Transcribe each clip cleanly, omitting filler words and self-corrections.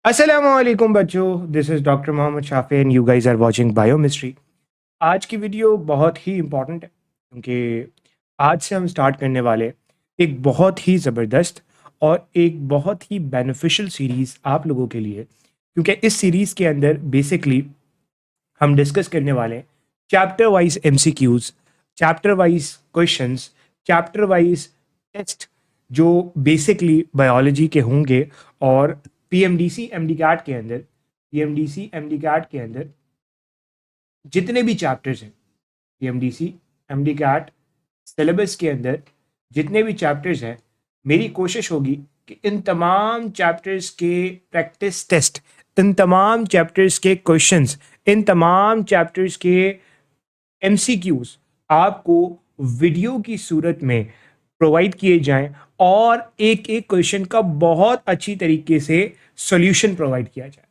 अस्सलामुअलैकुम बच्चों, this is doctor Mohammad Shafi and you guys are watching biomistry. आज की वीडियो बहुत ही इम्पोर्टेंट है क्योंकि आज से हम स्टार्ट करने वाले एक बहुत ही ज़बरदस्त और एक बहुत ही बेनिफिशियल सीरीज़ आप लोगों के लिए, क्योंकि इस सीरीज़ के अंदर बेसिकली हम डिस्कस करने वाले हैं chapter wise MCQs, chapter wise questions, chapter wise test जो बेसिकली बायोलॉजी के होंगे। और पीएमडीसी एमडीकैट के अंदर पीएमडीसी एमडीकैट के अंदर जितने भी चैप्टर्स हैं, पीएमडीसी एमडीकैट सिलेबस के अंदर जितने भी चैप्टर्स हैं, मेरी कोशिश होगी कि इन तमाम चैप्टर्स के प्रैक्टिस टेस्ट, इन तमाम चैप्टर्स के क्वेश्चंस, इन तमाम चैप्टर्स के एमसीक्यूज आपको वीडियो की सूरत में प्रोवाइड किए जाएं और एक एक क्वेश्चन का बहुत अच्छी तरीके से सॉल्यूशन प्रोवाइड किया जाए।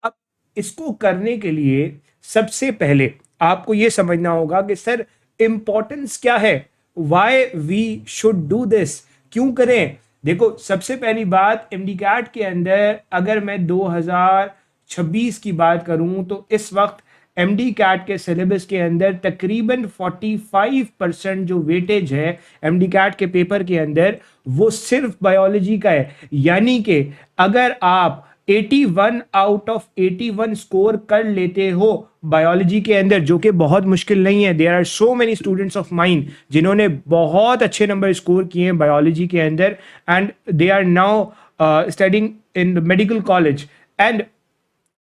अब इसको करने के लिए सबसे पहले आपको ये समझना होगा कि सर इंपॉर्टेंस क्या है, why we should do this, क्यों करें। देखो, सबसे पहली बात, एमडीकैट के अंदर अगर मैं 2026 की बात करूं तो इस वक्त एमडी कैट के सिलेबस के अंदर तकरीबन 45% जो वेटेज है एमडी कैट के पेपर के अंदर, वो सिर्फ बायोलॉजी का है। यानी कि अगर आप 81 आउट ऑफ 81 स्कोर कर लेते हो बायोलॉजी के अंदर, जो कि बहुत मुश्किल नहीं है, there are so many students of mine जिन्होंने बहुत अच्छे नंबर स्कोर किए हैं बायोलॉजी के अंदर and they are now studying in medical college. And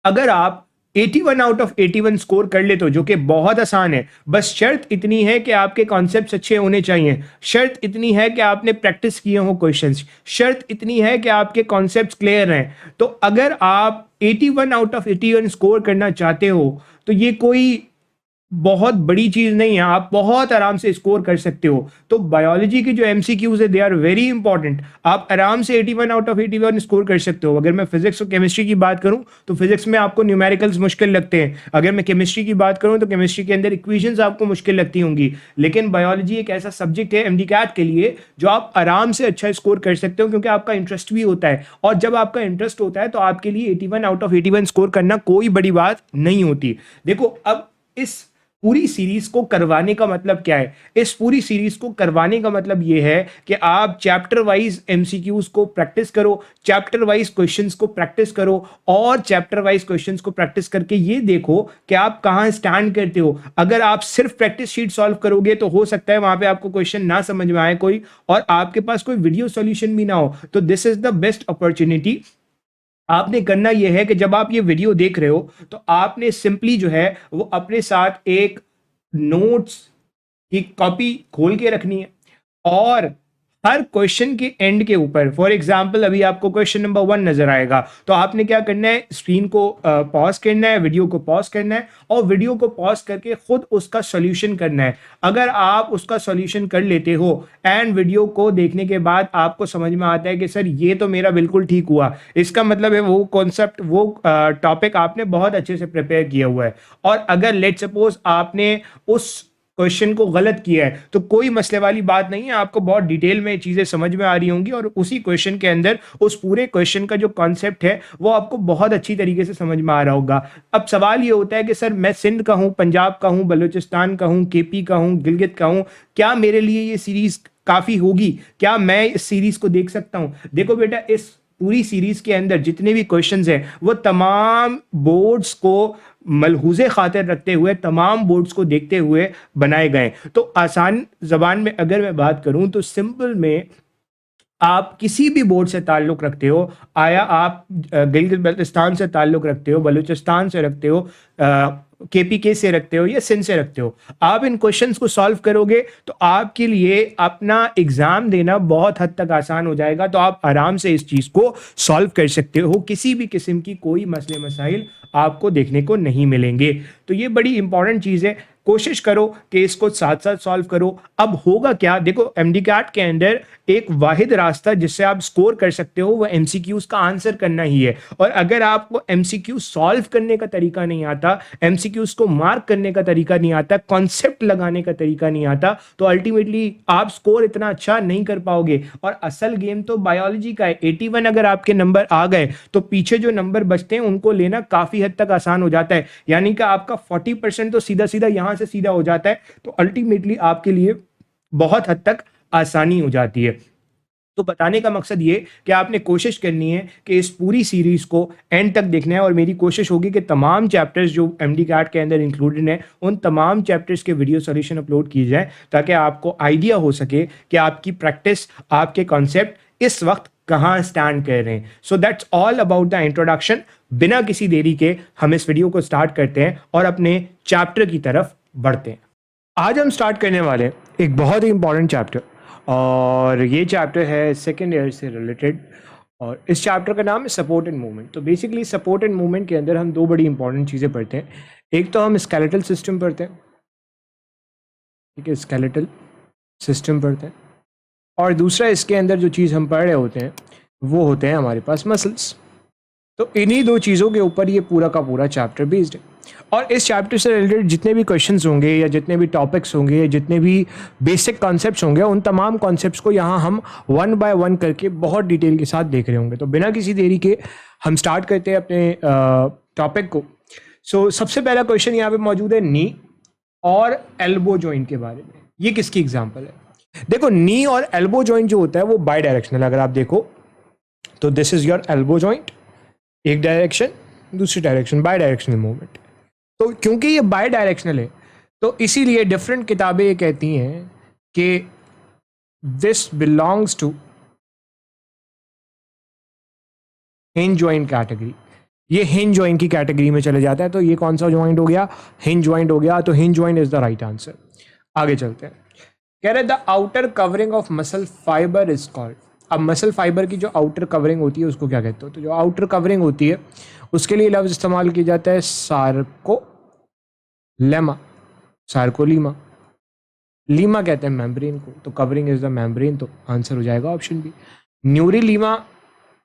अगर आप 81 आउट ऑफ 81 स्कोर कर लेते हो, जो कि बहुत आसान है, बस शर्त इतनी है कि आपके कॉन्सेप्ट्स अच्छे होने चाहिए, शर्त इतनी है कि आपने प्रैक्टिस किए हो क्वेश्चंस, शर्त इतनी है कि आपके कॉन्सेप्ट्स क्लियर हैं। तो अगर आप 81 आउट ऑफ 81 स्कोर करना चाहते हो तो ये कोई बहुत बड़ी चीज नहीं है, आप बहुत आराम से स्कोर कर सकते हो। तो बायोलॉजी के जो एमसीक्यूज है दे आर वेरी इंपॉर्टेंट, आप आराम से 81 आउट ऑफ 81 स्कोर कर सकते हो। अगर मैं फिजिक्स और केमिस्ट्री की बात करूं तो फिजिक्स में आपको न्यूमेरिकल्स मुश्किल लगते हैं, अगर मैं केमिस्ट्री की बात करूं तो केमिस्ट्री के अंदर इक्वेशंस आपको मुश्किल लगती होंगी, लेकिन बायोलॉजी एक ऐसा सब्जेक्ट है एमडीकैट के लिए जो आप आराम से अच्छा स्कोर कर सकते हो, क्योंकि आपका इंटरेस्ट भी होता है। और जब आपका इंटरेस्ट होता है तो आपके लिए 81 आउट ऑफ 81 स्कोर करना कोई बड़ी बात नहीं होती। देखो, अब इस पूरी सीरीज को करवाने का मतलब क्या है, इस पूरी सीरीज को करवाने का मतलब यह है कि आप चैप्टर वाइज एमसीक्यूज को प्रैक्टिस करो, चैप्टर वाइज क्वेश्चंस को प्रैक्टिस करो, और चैप्टर वाइज क्वेश्चंस को प्रैक्टिस करके ये देखो कि आप कहां स्टैंड करते हो। अगर आप सिर्फ प्रैक्टिस शीट सॉल्व करोगे तो हो सकता है वहां पे आपको क्वेश्चन ना समझ में आए कोई, और आपके पास कोई वीडियो सॉल्यूशन भी ना हो। तो this is the best opportunity. आपने करना यह है कि जब आप ये वीडियो देख रहे हो तो आपने सिंपली जो है वो अपने साथ एक नोट्स की कॉपी खोल के रखनी है, और हर क्वेश्चन के एंड के ऊपर, फॉर एग्जांपल अभी आपको क्वेश्चन नंबर 1 नजर आएगा, तो आपने क्या करना है, स्क्रीन को पॉज करना है, वीडियो को पॉज करना है, और वीडियो को पॉज करके खुद उसका सॉल्यूशन करना है। अगर आप उसका सॉल्यूशन कर लेते हो एंड वीडियो को देखने के बाद आपको समझ में आता है कि सर ये तो मेरा बिल्कुल ठीक हुआ, इसका मतलब है वो कॉन्सेप्ट, वो टॉपिक आपने बहुत अच्छे से प्रिपेयर किया हुआ है। और अगर लेट सपोज आपने उस क्वेश्चन को गलत किया है तो कोई मसले वाली बात नहीं है, आपको बहुत डिटेल में चीजें समझ में आ रही होंगी, और उसी क्वेश्चन के अंदर उस पूरे क्वेश्चन का जो कॉन्सेप्ट है वो आपको बहुत अच्छी तरीके से समझ में आ रहा होगा। अब सवाल ये होता है कि सर मैं सिंध का हूं, पंजाब का हूं, बलूचिस्तान का हूं, केपी का हूं, गिलगित का हूं, क्या मेरे लिए ये सीरीज काफी होगी, क्या मैं इस सीरीज को देख सकता हूं? देखो बेटा, इस पूरी सीरीज के अंदर जितने भी क्वेश्चंस हैं वो तमाम बोर्ड्स को मलहूज़े खातिर रखते हुए, तमाम बोर्ड्स को देखते हुए बनाए गए। तो आसान जबान में अगर मैं बात करूं तो सिंपल में, आप किसी भी बोर्ड से ताल्लुक़ रखते हो, आया आप गिलगित बल्तिस्तान से ताल्लुक़ रखते हो, बलूचिस्तान से रखते हो, केपीके से रखते हो या सिंध से रखते हो, आप इन क्वेश्चंस को सॉल्व करोगे तो आपके लिए अपना एग्जाम देना बहुत हद तक आसान हो जाएगा। तो आप आराम से इस चीज़ को सॉल्व कर सकते हो, किसी भी किस्म की कोई मसले मसाइल आपको देखने को नहीं मिलेंगे। तो ये बड़ी इंपॉर्टेंट चीज़ है। कोशिश करो कि इसको साथ साथ सॉल्व करो। अब होगा क्या, देखो एमडी कैट के अंदर एक वाहिद रास्ता जिससे आप स्कोर कर सकते हो वो एमसीक्यूज का आंसर करना ही है। और अगर आपको एमसीक्यू सॉल्व करने का तरीका नहीं आता, एमसीक्यूज को मार्क करने का तरीका नहीं आता, कॉन्सेप्ट लगाने का तरीका नहीं आता, तो अल्टीमेटली आप स्कोर इतना अच्छा नहीं कर पाओगे। और असल गेम तो बायोलॉजी का है। 81 अगर आपके नंबर आ गए तो पीछे जो नंबर बचते हैं उनको लेना काफी हद तक आसान हो जाता है, यानी कि आपका 40% तो सीधा सीधा यहां से सीधा हो जाता है। तो अल्टीमेटली आपके लिए बहुत हद तक आसानी हो जाती है। तो बताने का मकसद ये कि आपने कोशिश करनी है कि इस पूरी सीरीज को एंड तक देखना है, और मेरी कोशिश होगी कि तमाम चैप्टर्स जो एमडी कैट के अंदर इंक्लूडेड हैं उन तमाम चैप्टर्स के वीडियो सॉल्यूशन अपलोड किए जाए, ताकि आपको आइडिया हो सके कि आपकी प्रैक्टिस, आपके कॉन्सेप्ट इस वक्त कहाँ स्टैंड कर रहे हैं। So that's all about the introduction. बिना किसी देरी के हम इस वीडियो को स्टार्ट करते हैं और अपने चैप्टर की तरफ बढ़ते हैं। आज हम स्टार्ट करने वाले एक बहुत ही इंपॉर्टेंट चैप्टर, और ये चैप्टर है सेकेंड ईयर से रिलेटेड, और इस चैप्टर का नाम है सपोर्ट एंड मूवमेंट। तो बेसिकली सपोर्ट एंड मूवमेंट के अंदर हम दो बड़ी इंपॉर्टेंट चीज़ें पढ़ते हैं। एक तो हम स्केलेटल सिस्टम पढ़ते हैं, ठीक है, स्केलेटल सिस्टम पढ़ते हैं, और दूसरा इसके अंदर जो चीज़ हम पढ़ रहे होते हैं वो होते हैं हमारे पास मसल्स। तो इन्हीं दो चीज़ों के ऊपर ये पूरा का पूरा चैप्टर बेस्ड है। और इस चैप्टर से रिलेटेड जितने भी क्वेश्चंस होंगे या जितने भी टॉपिक्स होंगे या जितने भी बेसिक कॉन्सेप्ट्स होंगे, उन तमाम कॉन्सेप्ट्स को यहाँ हम वन बाय वन करके बहुत डिटेल के साथ देख रहे होंगे। तो बिना किसी देरी के हम स्टार्ट करते हैं अपने टॉपिक को। सो सबसे पहला क्वेश्चन यहाँ पे मौजूद है नी और एल्बो जॉइंट के बारे में। ये किसकी एग्जाम्पल है? देखो, नी और एल्बो जॉइंट जो होता है वो बाई डायरेक्शनल। अगर आप देखो तो this is your elbow joint, एक डायरेक्शन, दूसरी डायरेक्शन, बाई डायरेक्शनल मूवमेंट। तो क्योंकि ये बाई डायरेक्शनल है तो इसीलिए डिफरेंट किताबें ये कहती हैं कि this belongs to hinge joint category. ये हिंज जॉइंट की कैटेगरी में चले जाता है। तो ये कौन सा जॉइंट हो गया? हिंज जॉइंट हो गया। तो hinge joint is the right answer. आगे चलते हैं। कह रहे the outer covering of muscle fibre is called. अब मसल फाइबर की जो आउटर कवरिंग होती है उसको क्या कहते हो? तो जो आउटर कवरिंग होती है उसके लिए लफ्ज इस्तेमाल किया जाता है सार्कोलेमा, सार्कोलीमा। लीमा कहते हैं मेम्ब्रेन को, तो कवरिंग इज द मेम्ब्रेन। तो आंसर हो जाएगा ऑप्शन बी। न्यूरीलीमा,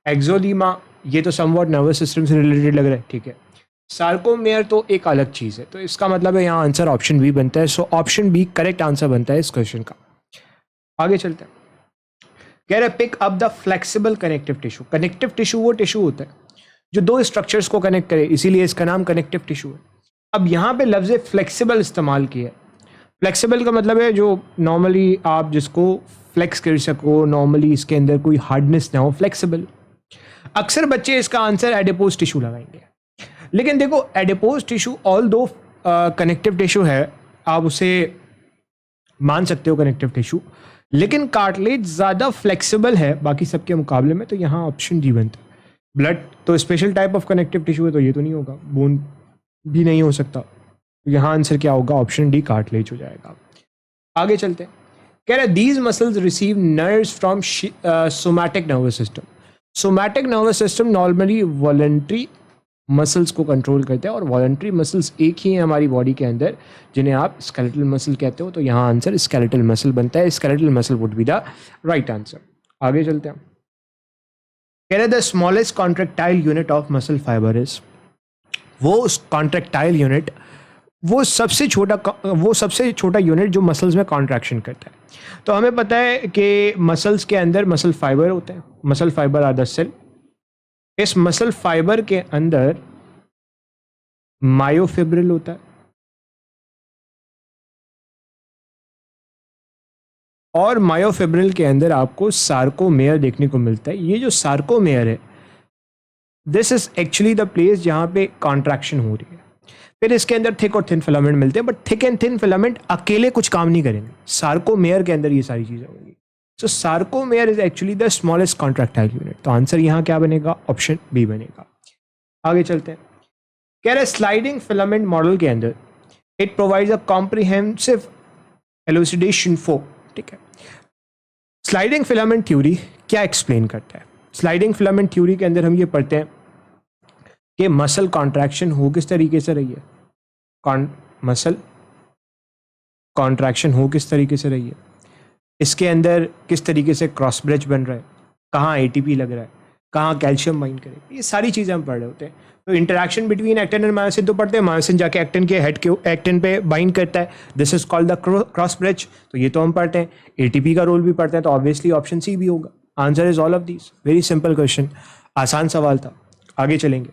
एक्सोलीमा, ये तो समवॉट नर्वस सिस्टम से रिलेटेड लग रहा है, ठीक है। सार्कोमेयर तो एक अलग चीज़ है, तो इसका मतलब है यहाँ आंसर ऑप्शन बी बनता है। सो ऑप्शन बी करेक्ट आंसर बनता है इस क्वेश्चन का। आगे चलते हैं। कह रहे pick up the flexible connective tissue. Connective tissue वो टिश्यू होता है जो दो स्ट्रक्चर्स को कनेक्ट करे, इसीलिए इसका नाम कनेक्टिव टिश्यू है। अब यहाँ पे लफ्ज़ फ्लेक्सिबल इस्तेमाल किया है। फ्लेक्सिबल का मतलब है जो नॉर्मली आप जिसको फ्लेक्स कर सको, नॉर्मली इसके अंदर कोई हार्डनेस ना हो, फ्लेक्सिबल। अक्सर बच्चे इसका आंसर एडिपोज टिश्यू लगाएंगे, लेकिन देखो एडिपोज टिश्यू ऑल दो कनेक्टिव टिश्यू है, आप उसे मान सकते हो कनेक्टिव टिश्यू, लेकिन कार्टिलेज ज़्यादा फ्लेक्सिबल है बाकी सबके मुकाबले में। तो यहाँ ऑप्शन डी बनता है। ब्लड तो special type of connective tissue है, तो ये तो नहीं होगा, बोन भी नहीं हो सकता। तो यहाँ आंसर क्या होगा? ऑप्शन डी कार्टिलेज हो जाएगा। आगे चलते हैं। कह रहे these muscles receive nerves from somatic nervous system. Somatic nervous system normally voluntary muscles को कंट्रोल करते हैं, और वॉलंटरी मसल्स एक ही है हमारी बॉडी के अंदर जिन्हें आप स्केलेटल मसल कहते हो। तो यहाँ आंसर स्केलेटल मसल बनता है। Skeletal muscle would be the right answer. आगे चलते हैं। कह रहे the smallest contractile unit of muscle fibre is. वो कॉन्ट्रेक्टाइल यूनिट वो सबसे छोटा यूनिट जो मसल्स में कॉन्ट्रैक्शन करता है। तो हमें पता है कि मसल्स के अंदर मसल फाइबर होते हैं। Muscle fibre are the cell. इस मसल फाइबर के अंदर मायोफिब्रिल होता है, और मायोफिब्रिल के अंदर आपको सार्कोमेयर देखने को मिलता है। ये जो सार्कोमेयर है, this is actually the place जहां पे कॉन्ट्रैक्शन हो रही है। फिर इसके अंदर थिक और थिन फिलामेंट मिलते हैं, but thick and thin filament अकेले कुछ काम नहीं करेंगे, सार्कोमेयर के अंदर ये सारी चीजें होंगी। So sarcomere is actually the smallest contractile unit. तो आंसर यहाँ क्या बनेगा? ऑप्शन बी बनेगा। आगे चलते हैं। कह रहे स्लाइडिंग फिलामेंट मॉडल के अंदर it provides a comprehensive elucidation for, ठीक है। स्लाइडिंग फिलामेंट थ्योरी क्या एक्सप्लेन करता है? स्लाइडिंग फिलामेंट थ्योरी के अंदर हम ये पढ़ते हैं कि मसल कॉन्ट्रैक्शन हो किस तरीके से रही है। मसल कॉन्ट्रैक्शन हो किस तरीके से रही है, इसके अंदर किस तरीके से क्रॉस ब्रिज बन रहा है, कहाँ एटीपी लग रहा है, कहाँ कैल्शियम बाइंड करे, ये सारी चीज़ें हम पढ़ रहे होते हैं। तो interaction between actin and myosin तो पढ़ते हैं, मायोसिन जाके एक्टिन के हेड के एक्टिन पे बाइंड करता है, this is called the cross bridge, तो ये तो हम पढ़ते हैं। एटीपी का रोल भी पढ़ते हैं, तो ऑब्वियसली ऑप्शन सी भी होगा। Answer is all of these. Very simple question, आसान सवाल था। आगे चलेंगे।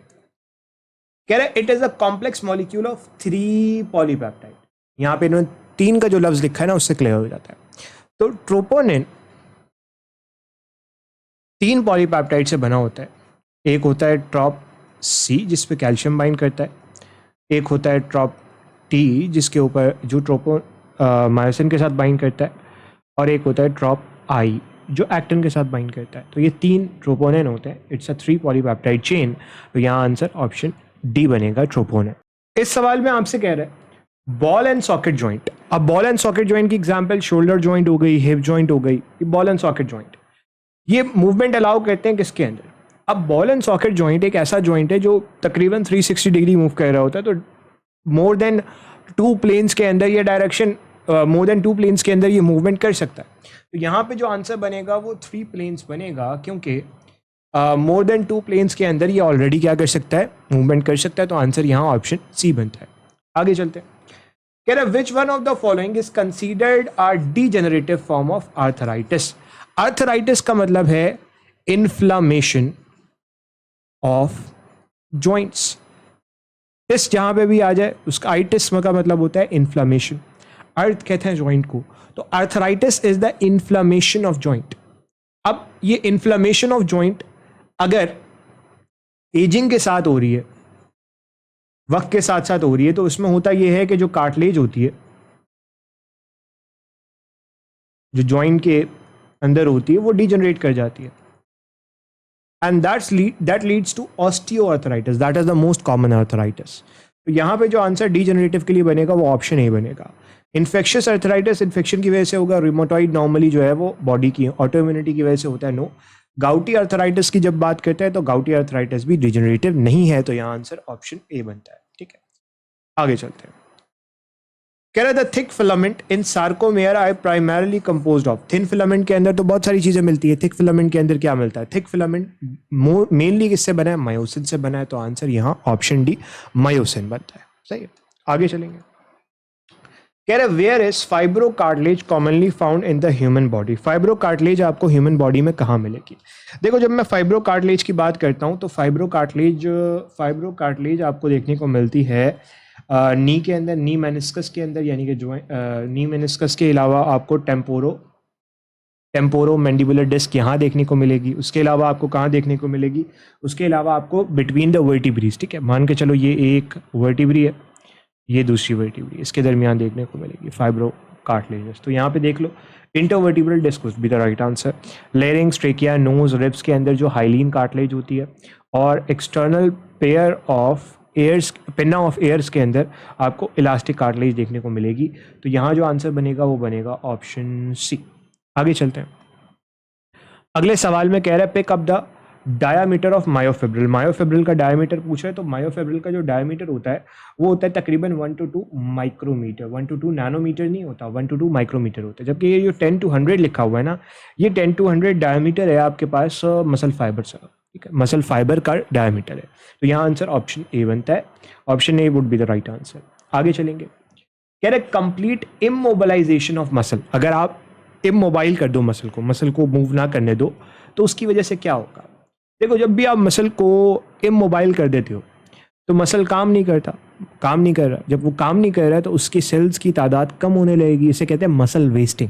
कह रहे it is a complex molecule of 3 polypeptide. यहाँ पे इन्होंने 3 का जो लफ्ज लिखा है ना उससे क्लियर हो जाता है। तो ट्रोपोनिन 3 पॉलीपेप्टाइड से बना होता है। एक होता है ट्रॉप सी जिस पे कैल्शियम बाइंड करता है, एक होता है ट्रॉप टी जिसके ऊपर जो ट्रोपो मायोसिन के साथ बाइंड करता है, और एक होता है ट्रॉप आई जो एक्टिन के साथ बाइंड करता है। तो ये 3 ट्रोपोनिन होते हैं। It's a 3 polypeptide chain. तो यहाँ आंसर ऑप्शन डी बनेगा, ट्रोपोनिन। इस सवाल में आपसे कह रहा है बॉल एंड सॉकेट जॉइंट। अब बॉल एंड सॉकेट जॉइंट की एग्जांपल शोल्डर जॉइंट हो गई, हिप जॉइंट हो गई, ये बॉल एंड सॉकेट जॉइंट, ये मूवमेंट अलाउ करते हैं किसके अंदर। अब बॉल एंड सॉकेट जॉइंट एक ऐसा जॉइंट है जो तकरीबन 360 डिग्री मूव कर रहा होता है। तो मोर देन 2 प्लेन्स के अंदर ये डायरेक्शन, मोर देन 2 प्लेन्स के अंदर ये मूवमेंट कर सकता है। तो यहाँ पे जो आंसर बनेगा वो 3 प्लेन्स बनेगा, क्योंकि मोर देन 2 प्लेन्स के अंदर ये ऑलरेडी क्या कर सकता है, मूवमेंट कर सकता है। तो आंसर यहाँ ऑप्शन सी बनता है। आगे चलते हैं। कह रहा है which one of the following is considered are degenerative form of arthritis. Arthritis का मतलब है इन्फ्लामेशन ऑफ जॉइंट्स। टिस जहां पे भी आ जाए उसका आइटिस का मतलब होता है इन्फ्लामेशन। अर्थ कहते हैं जॉइंट को, तो arthritis is the inflammation of joint. अब ये इन्फ्लामेशन ऑफ जॉइंट अगर एजिंग के साथ हो रही है, वक्त के साथ साथ हो रही है, तो उसमें होता यह है कि जो कार्टिलेज होती है, जो जॉइंट के अंदर होती है, वो डिजनरेट कर जाती है, and that leads to osteoarthritis. That is the most common arthritis. तो यहाँ पे जो आंसर डीजनरेटिव के लिए बनेगा वो ऑप्शन ए बनेगा। इन्फेक्शियस आर्थराइटिस इन्फेक्शन की वजह से होगा। रिमोटॉइड नॉर्मली जो है वो बॉडी की ऑटो इम्यूनिटी की वजह से होता है, नो। गाउटी आर्थराइटिस की जब बात करते हैं तो गाउटी आर्थराइटिस भी डिजनरेटिव नहीं है। तो यहाँ आंसर ऑप्शन ए बनता है। ठीक है, आगे चलते हैं। कह रहा है the thick filament in sarcomere are primarily composed of. Thin filament के अंदर तो बहुत सारी चीजें मिलती है, थिक फिलामेंट के अंदर क्या मिलता है। थिक फिलामेंट मेनली किससे बना है, मायोसिन से बना है। तो आंसर यहाँ ऑप्शन डी मायोसिन बनता है। सही है, आगे चलेंगे। कह रहे where is fibrocartilage commonly found in the human body. Fibrocartilage आपको ह्यूमन बॉडी में कहाँ मिलेगी। देखो, जब मैं फाइब्रो कार्टिलेज की बात करता हूँ तो फाइब्रो कार्टिलेज आपको देखने को मिलती है नी के अंदर, नी मेनिस्कस के अंदर, यानी कि जो नी मेनिस्कस के अलावा आपको टेम्पोरो मैंडिबुलर डिस्क यहाँ देखने को मिलेगी। उसके अलावा आपको कहाँ देखने को मिलेगी, उसके अलावा आपको बिटवीन द वर्टिब्रीज। ठीक है, मान के चलो ये एक वर्टिब्री है, ये दूसरी वर्टिब्री, इसके दरमियान देखने को मिलेगी फाइब्रो कार्टिलेज। तो यहाँ पे देख लो, intervertebral disc would be the right answer. Larynx, trachea, nose, ribs के अंदर जो हाइलीन कार्टिलेज होती है, और external pair of ears, pinna of ears के अंदर आपको इलास्टिक कार्टिलेज देखने को मिलेगी। तो यहाँ जो आंसर बनेगा वो बनेगा ऑप्शन सी। आगे चलते हैं। अगले सवाल में कह रहा है pick up the diameter of myofibril. Myofibril का डायामीटर पूछ रहा है। तो मायोफिब्रिल का जो डायामीटर होता है वो होता है तकरीबन 1 to 2 माइक्रोमीटर। 1 to 2 नैनोमीटर नहीं होता, 1 to 2 माइक्रोमीटर होता है। जबकि ये जो 10 to 100 लिखा हुआ है ना, ये 10 to 100 डायामीटर है आपके पास मसल फाइबर से। ठीक है, मसल फाइबर का डायामीटर है। तो यहाँ आंसर ऑप्शन ए बनता है। Option A would be the right answer. आगे चलेंगे। कह रहे कंप्लीट इमोबिलाइजेशन ऑफ मसल। अगर आप इमोबाइल कर दो मसल को मूव ना करने दो, तो उसकी वजह से क्या होगा। देखो, जब भी आप मसल को इमोबाइल कर देते हो तो मसल काम नहीं कर रहा। जब वो काम नहीं कर रहा है तो उसकी सेल्स की तादाद कम होने लगेगी। इसे कहते हैं मसल वेस्टिंग।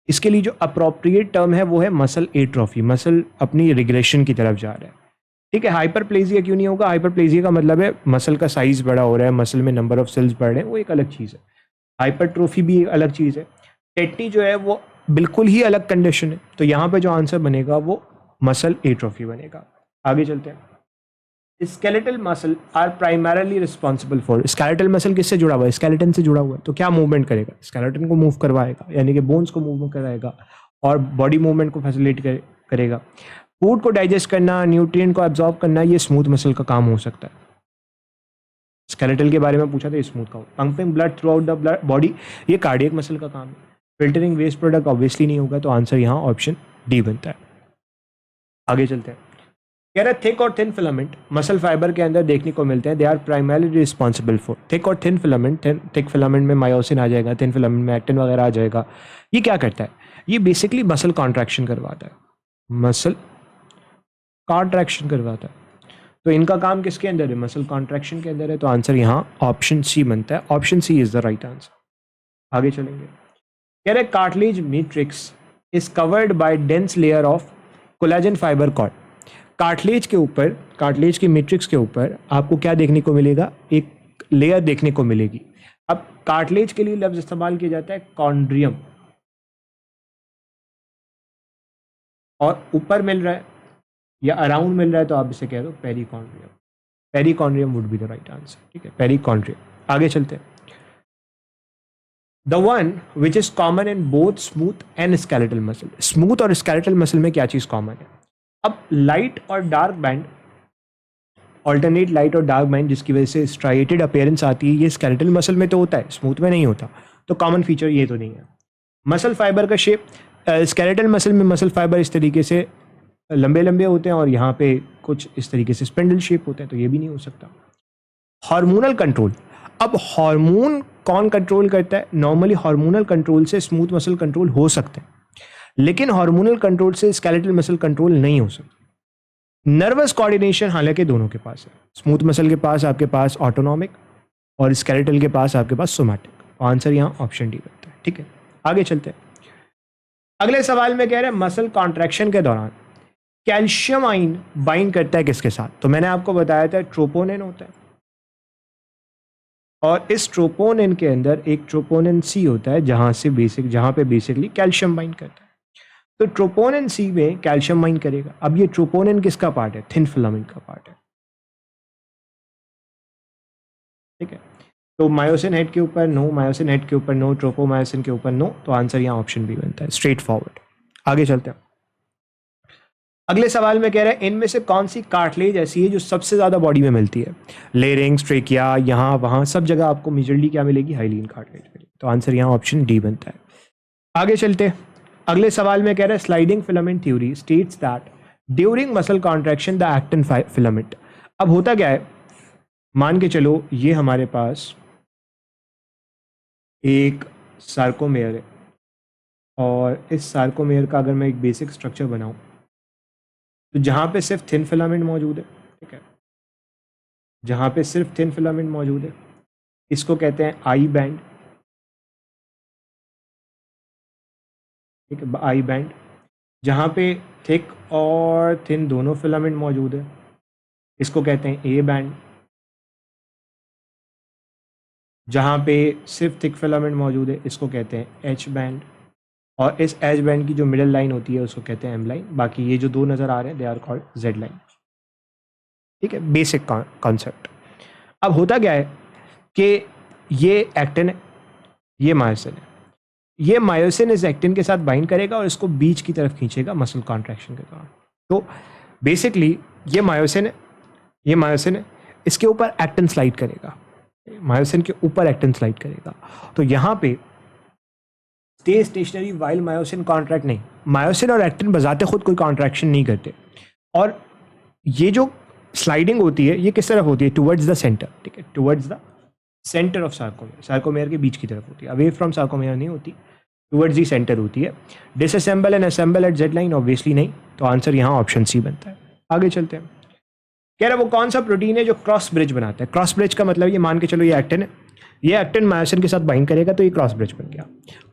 इसके लिए जो अप्रोप्रिएट टर्म है वो है मसल एट्रोफी। मसल अपनी रिग्रेशन की तरफ जा रहा है। ठीक है, हाइपरप्लेजिया क्यों नहीं होगा। हाइपरप्लेजिया का मतलब है मसल का साइज बड़ा हो रहा है, मसल में नंबर ऑफ सेल्स बढ़ रहे हैं, वो एक अलग चीज़ है। हाइपरट्रोफी भी एक अलग चीज़ है। टेटनी जो है वो बिल्कुल ही अलग कंडीशन है। तो यहाँ पे जो आंसर बनेगा वो मसल एट्रोफी बनेगा। आगे चलते हैं। Skeletal muscle are primarily responsible for. Skeletal muscle किससे जुड़ा हुआ है, स्केलेटन से जुड़ा हुआ है। तो क्या मूवमेंट करेगा, स्केलेटन को मूव करवाएगा, यानी कि बोन्स को मूव कराएगा और बॉडी मूवमेंट को फैसिलिटेट करेगा। फूड को डाइजेस्ट करना, न्यूट्रिएंट को एब्जॉर्ब करना, ये स्मूथ मसल का काम हो सकता है। स्केलेटल के बारे में पूछा था, स्मूथ का। Pumping blood through out the body, ये कार्डियक मसल का काम है। फिल्टरिंग वेस्ट प्रोडक्ट ऑब्वियसली नहीं होगा, तो आंसर यहाँ ऑप्शन डी बनता है। आगे चलते हैं। कह रहे थिक और थिन फिलामेंट मसल फाइबर के अंदर देखने को मिलते हैं। They are primarily responsible for thick और थिन फिलामेंट। थिक फिलामेंट में मायोसिन आ जाएगा, थिन फिलामेंट में एक्टिन वगैरह आ जाएगा। ये क्या करता है? ये बेसिकली मसल कॉन्ट्रैक्शन करवाता है, मसल कॉन्ट्रैक्शन करवाता है। तो इनका काम किसके अंदर है? मसल कॉन्ट्रैक्शन के अंदर है, तो आंसर यहाँ ऑप्शन सी बनता है। Option C is the right answer. आगे चलेंगे। कह रहे cartilage matrix is covered by dense layer of collagen fibre cord. Cartilage के ऊपर, कार्टिलेज की मैट्रिक्स के ऊपर आपको क्या देखने को मिलेगा? एक लेयर देखने को मिलेगी। अब कार्टिलेज के लिए लफ्ज इस्तेमाल किया जाता है कॉन्ड्रियम, और ऊपर मिल रहा है या अराउंड मिल रहा है तो आप इसे कह दो perichondrium. Perichondrium would be the right answer, ठीक है, पेरिकॉन्ड्रियम। आगे चलते हैं। The one which is common in both smooth and skeletal muscle. Smooth और स्केलेटल मसल में क्या चीज कॉमन है? अब लाइट और डार्क बैंड, ऑल्टरनेट लाइट और डार्क बैंड, जिसकी वजह से स्ट्राइएटेड अपीयरेंस आती है, ये स्केलेटल मसल में तो होता है, स्मूथ में नहीं होता। तो कॉमन फीचर ये तो नहीं है। मसल फाइबर का शेप, स्केलेटल मसल में मसल फाइबर इस तरीके से लंबे लंबे होते हैं और यहाँ पे कुछ इस तरीके से स्पेंडल शेप होते हैं, तो ये भी नहीं हो सकता। हार्मोनल कंट्रोल, अब हार्मोन कौन कंट्रोल करता है? नॉर्मली हार्मोनल कंट्रोल से स्मूथ मसल कंट्रोल हो सकते हैं, लेकिन हार्मोनल कंट्रोल से स्केलेटल मसल कंट्रोल नहीं हो सकता। नर्वस कोऑर्डिनेशन हालांकि दोनों के पास है, स्मूथ मसल के पास आपके पास ऑटोनॉमिक और स्केलेटल के पास आपके पास सोमैटिक। आंसर यहाँ ऑप्शन डी बनता है, ठीक है। आगे चलते हैं। अगले सवाल में कह रहे हैं मसल कॉन्ट्रैक्शन के दौरान कैल्शियम आयन बाइंड करता है किसके साथ? तो मैंने आपको बताया था ट्रोपोनिन होता है, और इस ट्रोपोनिन के अंदर एक ट्रोपोनिन सी होता है जहां पे बेसिकली कैल्शियम बाइंड करता है। तो ट्रोपोनिन सी में कैल्शियम बाइंड करेगा। अब ये ट्रोपोनिन किसका पार्ट है? थिन फिलामेंट का पार्ट है, ठीक है। तो मायोसिन हेड के ऊपर नो, मायोसिन हेड के ऊपर नो, ट्रोपोमायोसिन के ऊपर नो, तो आंसर यहाँ ऑप्शन बी बनता है, स्ट्रेट फॉरवर्ड। आगे चलते हैं। अगले सवाल में कह रहा है इनमें से कौन सी कार्टिलेज ऐसी है जो सबसे ज्यादा बॉडी में मिलती है? लेरिंग्स, ट्रेकिया, यहाँ वहां सब जगह आपको मेजरली क्या मिलेगी? हाइलीन कार्टिलेज मिलेगी, तो आंसर यहाँ ऑप्शन डी बनता है। आगे चलते हैं। अगले सवाल में कह रहा है sliding filament theory states that during muscle contraction the actin filament. अब होता क्या है, मान के चलो ये हमारे पास एक सार्कोमेयर है, और इस सार्कोमेयर का अगर मैं एक बेसिक स्ट्रक्चर बनाऊं, तो जहां पे सिर्फ थिन फिलामेंट मौजूद है, ठीक है, जहां पे सिर्फ थिन फिलामेंट मौजूद है, इसको कहते हैं आई बैंड, ठीक है, आई बैंड। जहां पे थिक और थिन दोनों फिलामेंट मौजूद है, इसको कहते हैं ए बैंड। जहां पे सिर्फ थिक फिलामेंट मौजूद है, इसको कहते हैं एच बैंड। और इस एच बैंड की जो मिडिल लाइन होती है उसको कहते हैं एम लाइन। बाकी ये जो दो नज़र आ रहे हैं they are called Z line, ठीक है, बेसिक कॉन्सेप्ट। अब होता क्या है कि ये एक्टिन है, ये मायोसिन है। ये मायोसिन इस एक्टिन के साथ बाइंड करेगा और इसको बीच की तरफ खींचेगा मसल कॉन्ट्रैक्शन के दौरान। तो बेसिकली ये मायोसिन है, ये मायोसिन है, इसके ऊपर एक्टिन स्लाइड करेगा, मायोसिन के ऊपर एक्टिन स्लाइड करेगा। तो यहाँ पे stay stationary while myosin contract नहीं, मायोसिन और एक्टिन बजाते खुद कोई कॉन्ट्रैक्शन नहीं करते। और ये जो स्लाइडिंग होती है ये किस तरफ होती है? टुवर्ड्स द सेंटर, ठीक है, towards the centre of sarcomere, sarcomere के बीच की तरफ होती है, अवे फ्रॉम सार्कोमेयर नहीं होती, टुवर्ड्स दी सेंटर होती है। Disassemble and assemble at Z line obviously नहीं, तो आंसर यहाँ ऑप्शन सी बनता है। आगे चलते हैं। कह रहा है वो कौन सा प्रोटीन है जो क्रॉस ब्रिज बनाता है? क्रॉस ब्रिज का मतलब ये मान के चलो ये एक्टिन है, ये एक्टिन मायोसिन के साथ बाइंड करेगा तो ये क्रॉस ब्रिज बन गया।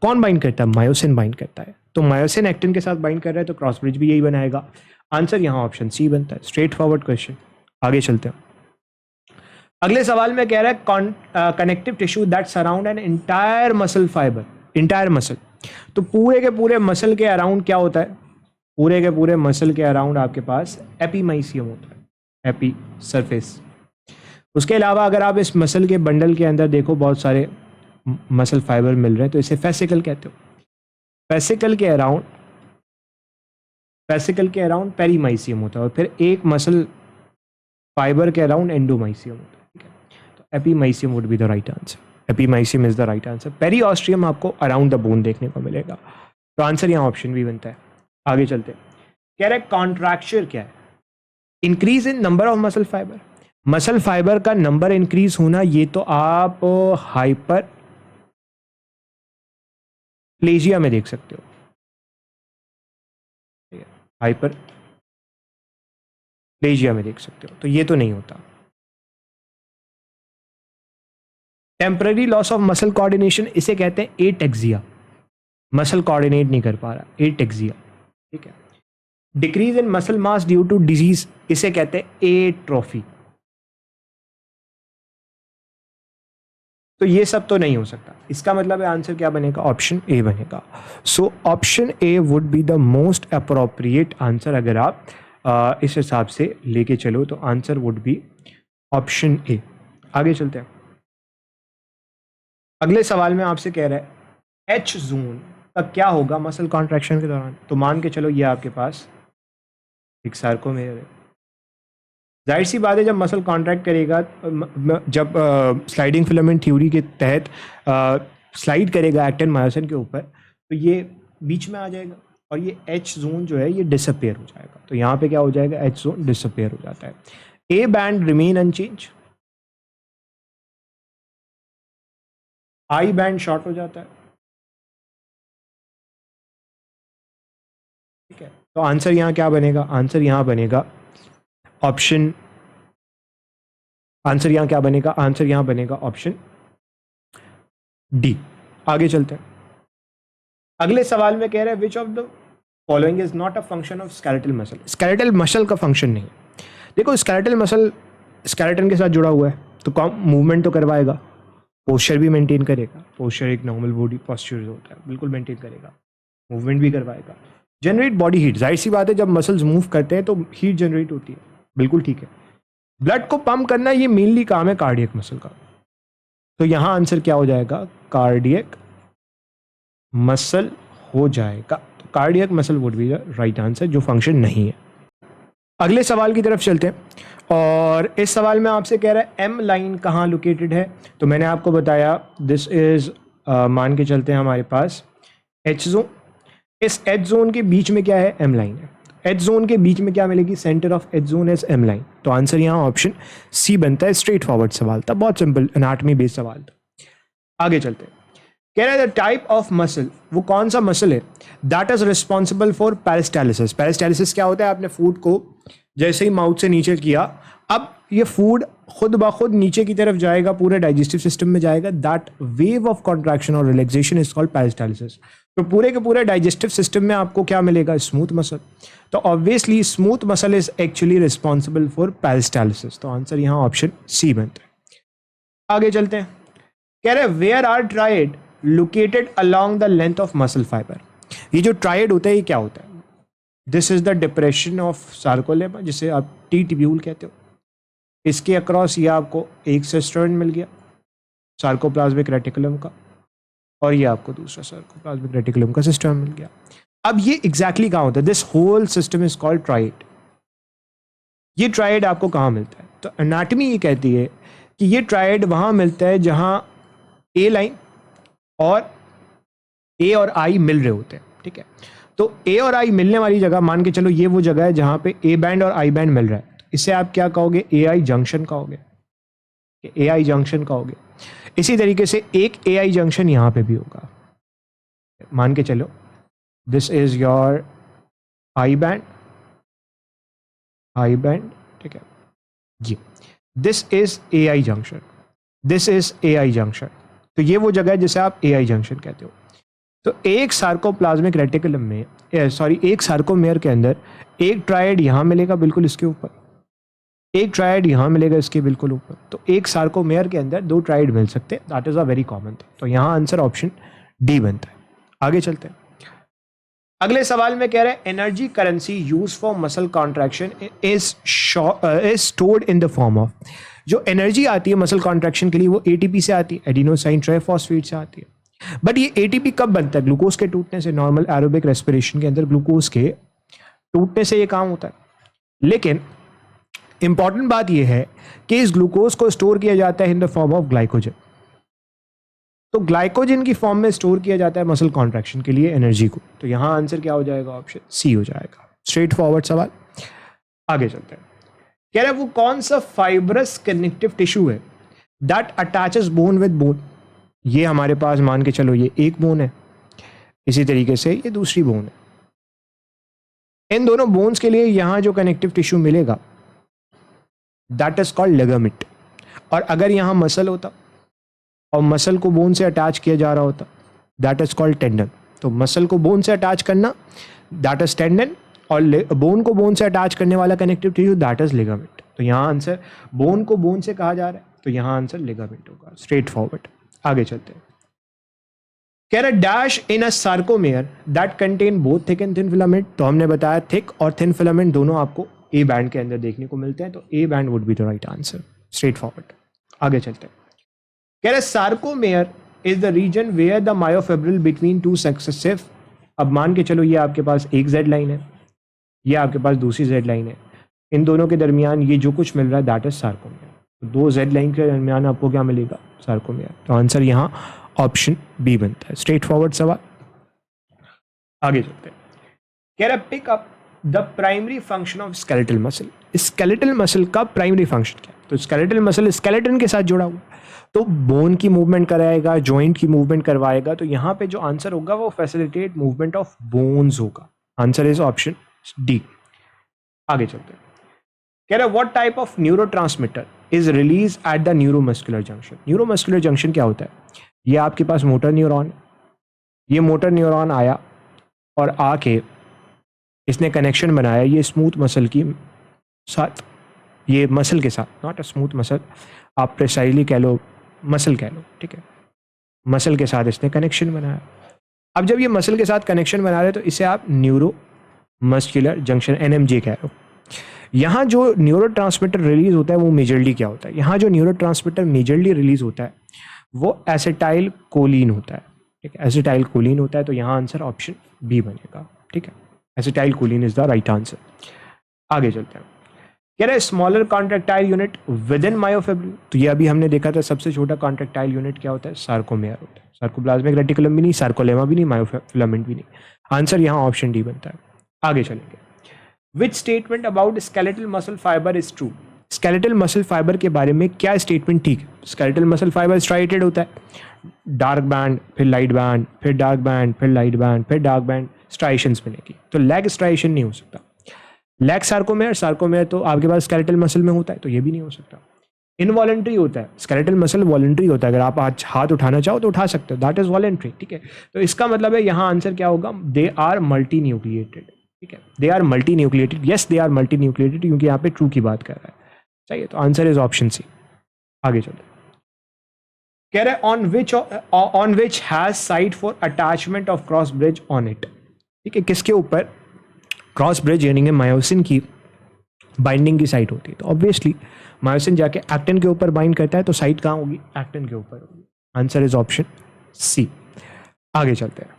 कौन बाइंड करता है? मायोसिन बाइंड करता है। तो मायोसिन एक्टिन के साथ बाइंड कर रहा है तो क्रॉस ब्रिज भी यही बनाएगा। आंसर यहाँ ऑप्शन सी बनता है, स्ट्रेट फॉरवर्ड क्वेश्चन। आगे चलते हैं। अगले सवाल में कह रहा है connective tissue that surround an entire muscle fibre, entire muscle. तो पूरे के पूरे मसल के अराउंड क्या होता है? पूरे के पूरे मसल के अराउंड आपके पास एपीमाइसियम होता है, एपी सरफेस। उसके अलावा अगर आप इस मसल के बंडल के अंदर देखो बहुत सारे मसल फाइबर मिल रहे हैं, तो इसे फेसिकल कहते हो। फेसिकल के अराउंड पेरीमाइसियम होता है, और फिर एक मसल फाइबर के अराउंड एंडोमाइसियम होता है, ठीक है। तो epimysium would be the right answer. Epimysium is the right answer. Periosteum आपको अराउंड द बोन देखने को मिलेगा, तो आंसर यहाँ ऑप्शन भी बनता है। आगे चलते हैं, कह रहे कॉन्ट्रैक्चर क्या है? Increase in number of muscle fibre. Muscle fibre का नंबर इंक्रीज होना, ये तो आप हाइपर प्लेजिया में देख सकते हो, हाइपर प्लेजिया में देख सकते हो, तो ये तो नहीं होता। Temporary loss of muscle coordination, इसे कहते हैं एटेक्सिया। मसल कोऑर्डिनेट नहीं कर पा रहा, एटेक्सिया, ठीक है। Decrease in muscle mass due to disease, इसे कहते हैं एट्रोफी। तो ये सब तो नहीं हो सकता, इसका मतलब है आंसर क्या बनेगा? ऑप्शन ए बनेगा। So option A would be the most appropriate answer. अगर आप इस हिसाब से लेके चलो तो answer would be option A. आगे चलते हैं, अगले सवाल में आपसे कह रहा है एच जोन का क्या होगा मसल कॉन्ट्रैक्शन के दौरान। तो मान के चलो ये आपके पास एक सार्कोमेयर है, जाहिर सी बात है जब मसल कॉन्ट्रैक्ट करेगा, जब स्लाइडिंग फिलामेंट थ्योरी के तहत स्लाइड करेगा एक्टिन मायोसिन के ऊपर, तो ये बीच में आ जाएगा और ये एच जोन जो है ये डिसअपेयर हो जाएगा। तो यहाँ पे क्या हो जाएगा? एच जोन डिसअपेयर हो जाता है। A band remain unchange, I band short हो जाता है, ठीक है। तो आंसर यहाँ क्या बनेगा? आंसर यहाँ बनेगा ऑप्शन, आंसर यहाँ क्या बनेगा? आंसर यहाँ बनेगा ऑप्शन डी। आगे चलते हैं, अगले सवाल में कह रहे हैं which of the following is not a function of skeletal muscle. Skeletal muscle का फंक्शन नहीं है। देखो स्केलेटल मसल स्केलेटन के साथ जुड़ा हुआ है, तो मूवमेंट तो करवाएगा, पोस्चर भी मेंटेन करेगा, पोस्चर एक नॉर्मल बॉडी पोस्चर होता है बिल्कुल मेंटेन करेगा, मूवमेंट भी करवाएगा, जनरेट बॉडी हीट, जाहिर सी बात है जब मसल्स मूव करते हैं तो हीट जनरेट होती है, बिल्कुल ठीक है। ब्लड को पंप करना ये मेनली काम है कार्डियक मसल का, तो यहां आंसर क्या हो जाएगा? कार्डियक मसल हो जाएगा। तो cardiac muscle would be the right answer, जो फंक्शन नहीं है। अगले सवाल की तरफ चलते हैं और इस सवाल में आपसे कह रहा है एम लाइन कहाँ लोकेटेड है। तो मैंने आपको बताया दिस इज मान के चलते हैं हमारे पास एच जोन। इस एच जोन के बीच में क्या है? एम लाइन है। एच जोन के बीच में क्या मिलेगी? Centre of H zone is M line. तो आंसर यहाँ ऑप्शन सी बनता है। स्ट्रेट फॉरवर्ड सवाल था, बहुत सिंपल एनाटॉमी बेस्ड सवाल था। आगे चलते हैं, कह रहा है द टाइप ऑफ मसल, वो कौन सा मसल है that is responsible for peristalsis. Peristalsis क्या होता है? आपने फूड को जैसे ही माउथ से नीचे किया, अब ये फूड खुद ब खुद नीचे की तरफ जाएगा, पूरे डाइजेस्टिव सिस्टम में जाएगा। दैट वेव ऑफ कॉन्ट्रैक्शन और रिलैक्सेशन इज कॉल्ड पेरिस्टालिसिस। तो पूरे के पूरे डाइजेस्टिव सिस्टम में आपको क्या मिलेगा? Smooth muscle. तो obviously smooth muscle is actually responsible for peristalsis. तो आंसर यहाँ ऑप्शन सी बनता है। आगे चलते हैं, कह रहे where are triad located along the length of muscle fibre. ये जो ट्राइड होता है ये क्या होता है? This is the depression of sarcolemma, जिसे आप टी ट्यूब्यूल कहते हो। इसके अक्रॉस ये आपको एक सिस्टर्न मिल गया सार्कोप्लाज्मिक रेटिकुलम का, और ये आपको दूसरा सार्कोप्लाज्मिक रेटिकुलम का सिस्टम मिल गया। अब ये एग्जैक्टली कहाँ होता है? This whole system is called triad. ये ट्राइड आपको कहाँ मिलता है? तो एनाटॉमी ये कहती है कि ये ट्राइड वहाँ मिलता है जहाँ ए लाइन और ए और आई मिल रहे होते हैं, ठीक है। तो ए और आई मिलने वाली जगह मान के चलो ये वो जगह है जहाँ पे ए बैंड और आई बैंड मिल रहा है, तो इसे आप क्या कहोगे? ए आई जंक्शन कहोगे, ए आई जंक्शन कहोगे। इसी तरीके से एक ए आई जंक्शन यहाँ पे भी होगा। मान के चलो this is your I band, ठीक है जी, this is A I junction, this is A I junction. तो ये वो जगह है जिसे आप ए आई जंक्शन कहते हो। तो एक सार्कोप्लाज्मिक रेटिकुलम में एक सार्कोमेयर के अंदर एक ट्राइड यहाँ मिलेगा बिल्कुल इसके ऊपर, एक ट्राइड यहाँ मिलेगा इसके बिल्कुल ऊपर। तो एक सार्कोमेयर के अंदर दो ट्राइड मिल सकते हैं, that is a very common thing. तो यहाँ आंसर ऑप्शन डी बनता है। आगे चलते हैं, अगले सवाल में कह रहे हैं energy currency use for muscle contraction is stored in the form of. जो एनर्जी आती है मसल कॉन्ट्रैक्शन के लिए वो एटीपी से आती है, एडिनोसाइन ट्राइफॉस्फेट से आती है। बट ये एटीपी कब बनता है? ग्लूकोज के टूटने से। नॉर्मल एरोबिक रेस्पिरेशन के अंदर ग्लूकोज के टूटने से ये काम होता है। लेकिन इंपॉर्टेंट बात यह है कि इस ग्लूकोज को स्टोर किया जाता है in the form of glycogen. तो ग्लाइकोजन की फॉर्म में स्टोर किया जाता है मसल कॉन्ट्रैक्शन के लिए एनर्जी को। तो यहां आंसर क्या हो जाएगा? ऑप्शन सी हो जाएगा। स्ट्रेट फॉरवर्ड सवाल, आगे चलते हैं। कह रहा है वो कौन सा फाइब्रस कनेक्टिव टिश्यू है that attaches bone with bone. ये हमारे पास मान के चलो ये एक बोन है, इसी तरीके से ये दूसरी बोन है। इन दोनों बोन्स के लिए यहां जो कनेक्टिव टिश्यू मिलेगा दैट इज कॉल्ड लिगामेंट। और अगर यहां मसल होता और मसल को बोन से अटैच किया जा रहा होता दैट इज कॉल्ड टेंडन। तो मसल को बोन से अटैच करना दैट इज टेंडन, और बोन को बोन से अटैच करने वाला connective tissue that is ligament. तो यहाँ आंसर बोन को बोन से कहा जा रहा है, तो यहाँ आंसर लिगामेंट होगा। स्ट्रेट फॉरवर्ड, आगे चलते हैं। कह रहा dash in a sarcomere that contain both thick and thin filament. तो हमने बताया थिक और थिन फिलामेंट दोनों आपको ए बैंड के अंदर देखने को मिलते हैं, तो A band would be the right answer. Straight forward, आगे चलते हैं। कह रहा sarcomere is the region where the myofibril between two successive. अब मान के चलो ये आपके पास एक जेड लाइन है, ये आपके पास दूसरी जेड लाइन है, इन दोनों के दरमियान ये जो कुछ मिल रहा है दैट इज सार्कोमेयर। दो जेड लाइन के दरमियान आपको क्या मिलेगा? सार्कोमेयर। तो आंसर यहाँ ऑप्शन बी बनता है। स्ट्रेट फॉरवर्ड सवाल, आगे चलते हैं। कह रहा pick up the primary function of skeletal muscle. Skeletal muscle का प्राइमरी फंक्शन क्या है? तो स्केलेटल मसल स्केलेटन के साथ जुड़ा हुआ, तो बोन की मूवमेंट कराएगा, जॉइंट की मूवमेंट करवाएगा। तो यहाँ पे जो आंसर होगा वो फैसिलिटेट मूवमेंट ऑफ बोन्स होगा। Answer is option D. आगे चलते हैं। कह रहा what type of neurotransmitter is release at the neuromuscular junction. Neuromuscular junction क्या होता है? ये आपके पास मोटर न्यूरॉन है, ये मोटर न्यूरॉन आया और आके इसने कनेक्शन बनाया ये स्मूथ मसल की साथ, ये मसल के साथ, नॉट अ स्मूथ मसल, आप प्रिसाइजली कह लो, मसल कह लो, ठीक है, मसल के साथ इसने कनेक्शन बनाया। अब जब ये मसल के साथ कनेक्शन बना रहे हैं तो इसे आप न्यूरो मस्कुलर जंक्शन एनएमजे कह रहे हो। यहाँ जो न्यूरोट्रांसमीटर रिलीज होता है वो मेजरली क्या होता है? यहाँ जो न्यूरोट्रांसमीटर मेजरली रिलीज होता है वो एसिटाइल कोलिन होता है, ठीक है, एसिटाइल कोलिन होता है। तो यहाँ आंसर ऑप्शन बी बनेगा, ठीक है, acetyl choline is the right answer. आगे चलते हैं। कह रहा है smaller contractile unit with in myofibril. तो ये अभी हमने देखा था सबसे छोटा कॉन्ट्रेक्टाइल यूनिट क्या होता है? सार्कोमेयर होता है। सार्कोप्लाज्मिक रेटिकुलम भी नहीं, सार्कोलेमा भी नहीं, मायोफिलामेंट भी नहीं। आंसर यहाँ ऑप्शन डी बनता है। आगे चलेंगे। Which statement about skeletal muscle fibre is true. Skeletal muscle fibre के बारे में क्या स्टेटमेंट ठीक है? स्केलेटल मसल फाइबर स्ट्राइटेड होता है, डार्क बैंड, फिर लाइट बैंड, फिर डार्क बैंड, फिर लाइट बैंड, फिर डार्क बैंड, स्ट्राइशंस बनेगी। तो लैग स्ट्राइशन नहीं हो सकता। लैग सार्कोमेयर, सार्कोमेयर तो आपके पास स्केलेटल मसल में होता है, तो ये भी नहीं हो सकता। इनवॉलेंट्री होता है, स्केलेटल मसल वॉलेंट्री होता है, अगर आप आज हाथ उठाना चाहो तो उठा सकते हो, दैट इज वॉलेंट्री, ठीक है। तो इसका मतलब है यहाँ आंसर क्या होगा? दे आर मल्टी न्यूक्लिएटेड, ठीक है, they are multinucleated. Yes, they are multinucleated, क्योंकि यहाँ पे ट्रू की बात कर रहा है, चाहिए। तो आंसर इज ऑप्शन सी। आगे चलते। कह रहे on which has site for attachment of cross bridge on it, ठीक है, किसके ऊपर क्रॉस ब्रिज यानी कि मायोसिन की बाइंडिंग की साइट होती है? तो ऑब्वियसली मायोसिन जाके एक्टिन के ऊपर बाइंड करता है, तो साइट कहाँ होगी? एक्टिन के ऊपर होगी। Answer is option C. आगे चलते हैं।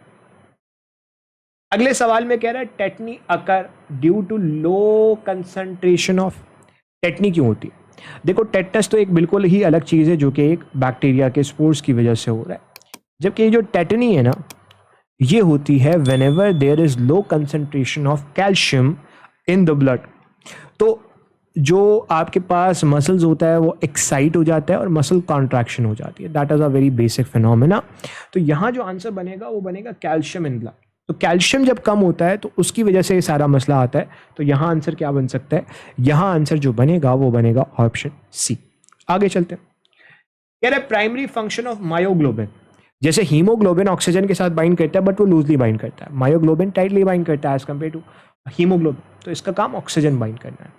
अगले सवाल में कह रहा है tetany occur due to low concentration of. Tetany क्यों होती है? देखो टेटनस तो एक बिल्कुल ही अलग चीज है जो कि एक बैक्टीरिया के स्पोर्स की वजह से हो रहा है, जबकि जो टेटनी है ना ये होती है whenever there is low concentration of calcium in the blood. तो जो आपके पास मसल्स होता है वो एक्साइट हो जाता है और मसल कॉन्ट्रैक्शन हो जाती है, that is a very basic phenomena. तो यहाँ जो आंसर बनेगा वो बनेगा कैल्शियम इन ब्लड। तो कैल्शियम जब कम होता है तो उसकी वजह से ये सारा मसला आता है। तो यहाँ आंसर क्या बन सकता है? यहाँ आंसर जो बनेगा वो बनेगा ऑप्शन सी। आगे चलते हैं। कह रहा है प्राइमरी फंक्शन ऑफ मायोग्लोबिन, जैसे हीमोग्लोबिन ऑक्सीजन के साथ बाइंड करता है बट वो लूजली बाइंड करता है, मायोग्लोबिन टाइटली बाइंड करता है एज कम्पेयर टू हीमोग्लोबिन। तो इसका काम ऑक्सीजन बाइंड करना है।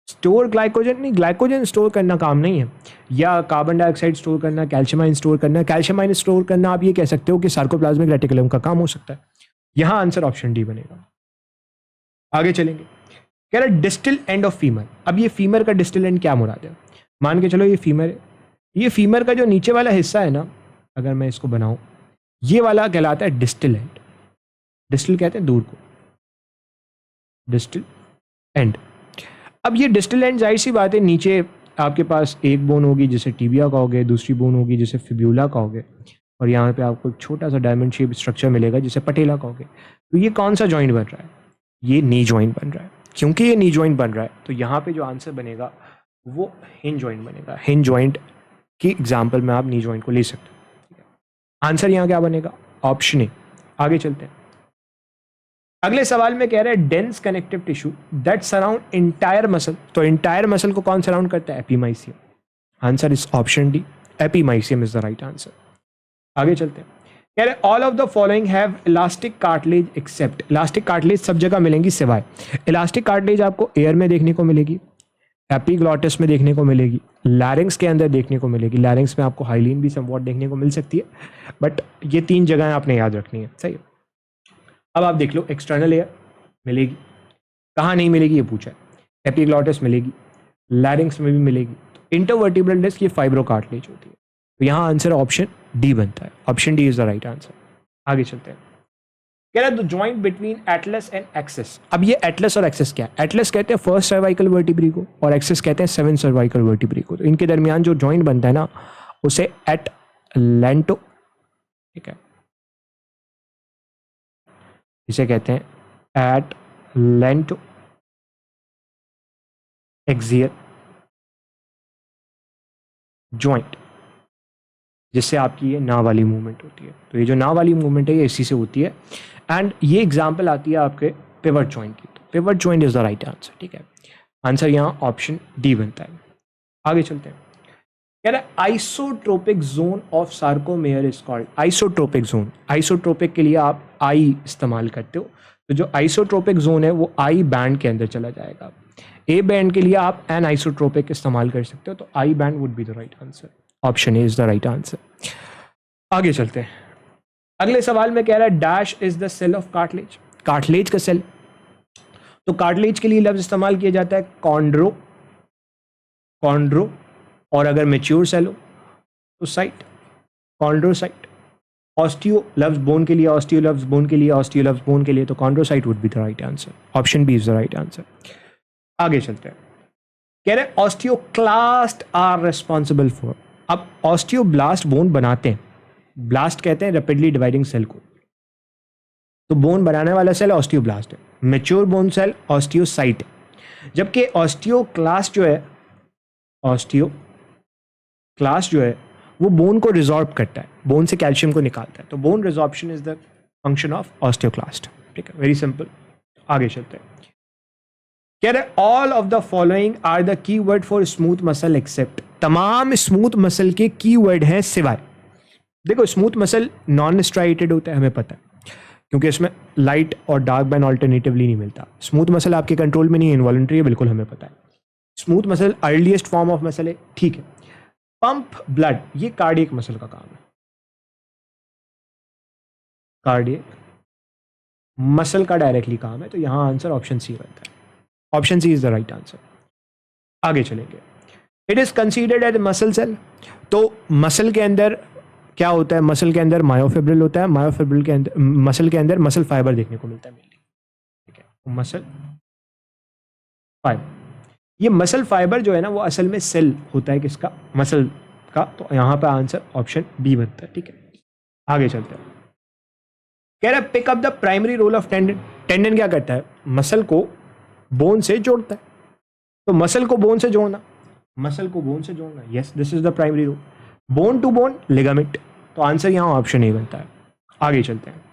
स्टोर ग्लाइकोजन नहीं, ग्लाइकोजन स्टोर करना काम नहीं है, या कार्बन डाइऑक्साइड स्टोर करना, कैल्शियमाइन स्टोर करना। कैल्शियमाइन स्टोर करना आप ये कह सकते हो कि सार्कोप्लाज्मिक रेटिकुलम का काम हो सकता है। यहाँ आंसर ऑप्शन डी बनेगा। आगे चलेंगे। कह रहा है डिस्टल एंड ऑफ फीमर। अब ये फीमर का डिस्टल एंड क्या मुराद है? मान के चलो ये फीमर है, ये फीमर का जो नीचे वाला हिस्सा है ना, अगर मैं इसको बनाऊं, ये वाला कहलाता है डिस्टल एंड। डिस्टल कहते हैं दूर को, डिस्टल एंड। अब ये डिस्टल एंड जाहिर सी बात है, नीचे आपके पास एक बोन होगी जिसे टिबिया कहोगे, दूसरी बोन होगी जिसे फिब्यूला कहोगे, और यहाँ पे आपको एक छोटा सा डायमंड शेप स्ट्रक्चर मिलेगा जिसे पटेला कहोगे। तो ये कौन सा जॉइंट बन रहा है? ये नी जॉइंट बन रहा है। क्योंकि ये नी जॉइंट बन रहा है तो यहाँ पे जो आंसर बनेगा वो हिंज जॉइंट बनेगा। हिंज जॉइंट की एग्जाम्पल में आप नी जॉइंट को ले सकते हो। आंसर यहाँ क्या बनेगा? Option A. आगे चलते हैं। अगले सवाल में कह रहे हैं dense connective tissue that surround entire muscle. तो इंटायर मसल को कौन सराउंड करता है? Epimysium. Answer is option D, epimysium is the right answer. आगे चलते हैं। कह रहे all of the following have elastic cartilage except. Elastic cartilage सब जगह मिलेंगी सिवाय, इलास्टिक कार्टिलेज आपको एयर में देखने को मिलेगी, एपीग्लॉटिस में देखने को मिलेगी, लैरिंग्स के अंदर देखने को मिलेगी। लैरिंग्स में आपको हाइलीन भी समवॉट देखने को मिल सकती है, बट ये 3 जगह आपने याद रखनी है। सही है। अब आप देख लो, एक्सटर्नल एयर मिलेगी, कहाँ नहीं मिलेगी ये पूछा है। एपीग्लॉटिस मिलेगी, लैरिंग्स में भी मिलेगी। इंटरवर्टिब्रल डिस्क ये फाइब्रोकार्टिलेज होती है। तो यहाँ आंसर ऑप्शन डी बनता है। Option D is the right answer. आगे चलते हैं। कह रहा है the joint between Atlas and axis. अब ये एटलस और एक्सिस क्या है? एटलस कहते हैं फर्स्ट सर्वाइकल वर्टिब्री को, और एक्सिस कहते हैं 7 सर्वाइकल वर्टिब्री को। तो इनके दरमियान जो जॉइंट बनता है ना, उसे एटलेंटो, ठीक है, इसे कहते हैं एटलेंटो एक्सियल जॉइंट, जिससे आपकी ये नाव वाली मूवमेंट होती है। तो ये जो नाव वाली मूवमेंट है ये इसी से होती है, एंड ये एग्जांपल आती है आपके पिवट जॉइंट की। तो pivot joint is the right answer. ठीक है, आंसर यहाँ ऑप्शन डी बनता है। आगे चलते हैं। कह रहा है isotropic zone of sarcomere is called. Isotropic zone, isotropic के लिए आप आई इस्तेमाल करते हो, तो जो आइसोट्रोपिक जोन है वो आई बैंड के अंदर चला जाएगा। ए बैंड के लिए आप एन आइसोट्रोपिक इस्तेमाल कर सकते हो, तो I band would be the right answer. Option A is the right answer. आगे चलते हैं। अगले सवाल में कह रहा है dash is the cell of cartilage. Cartilage का सेल, तो कार्टिलेज के लिए लफ्ज इस्तेमाल किया जाता है कॉन्ड्रो, कॉन्ड्रो, और अगर मेच्योर सेल हो तो साइट, कॉन्ड्रोसाइट। ऑस्टियो लफ्ज बोन के लिए, ऑस्टियो लफ्ज बोन के लिए, ऑस्टियो लफ्ज बोन के लिए, तो chondrocyte would be the right answer. Option B is the right answer. आगे चलते हैं। कह रहे ऑस्टियोक्लास्ट आर रिस्पॉन्सिबल फॉर। अब ऑस्टियोब्लास्ट बोन बनाते हैं, ब्लास्ट कहते हैं रैपिडली डिवाइडिंग सेल को, तो बोन बनाने वाला सेल ऑस्टियोब्लास्ट है। मेच्योर बोन सेल ऑस्टियोसाइट है, जबकि ऑस्टियोक्लास्ट जो है, ऑस्टियोक्लास्ट जो है वो बोन को रिजॉर्ब करता है, बोन से कैल्शियम को निकालता है। तो bone resorption is the function of osteoclast. ठीक है, वेरी सिंपल। आगे चलते हैं। कह रहे all of the following are the की word for smooth muscle except. तमाम स्मूथ मसल के की वर्ड हैं सिवाय। देखो स्मूथ मसल नॉन स्ट्राइटेड होता है, हमें पता है, क्योंकि इसमें लाइट और डार्क बैंड ऑल्टरनेटिवली नहीं मिलता। स्मूथ मसल आपके कंट्रोल में नहीं है, इनवॉलंटरी है, बिल्कुल हमें पता है। Smooth muscle earliest form of muscle है, ठीक है। पंप ब्लड, ये कार्डियक मसल का काम है, कार्डियक मसल का डायरेक्टली काम है, तो यहां आंसर ऑप्शन सी बनता है। Option C is the right answer. आगे चलेंगे। It is considered as muscle cell. तो मसल के अंदर क्या होता है? मसल के अंदर मायोफिब्रिल होता है, मायोफिब्रिल के अंदर, मसल के अंदर मसल फाइबर देखने को मिलता है मेनली। ठीक है, मसल फाइबर, ये मसल फाइबर जो है ना वो असल में सेल होता है किसका? मसल का। तो यहां पर आंसर ऑप्शन बी बनता है। ठीक है, आगे चलते हैं। कह रहा है pick up the primary role of tendon. Tendon क्या करता है? मसल को बोन से जोड़ता है। तो मसल को बोन से जोड़ना, मसल को बोन से जोड़ना, yes this is the primary role. Bone to bone ligament, तो आंसर यहां ऑप्शन ए बनता है। आगे चलते हैं।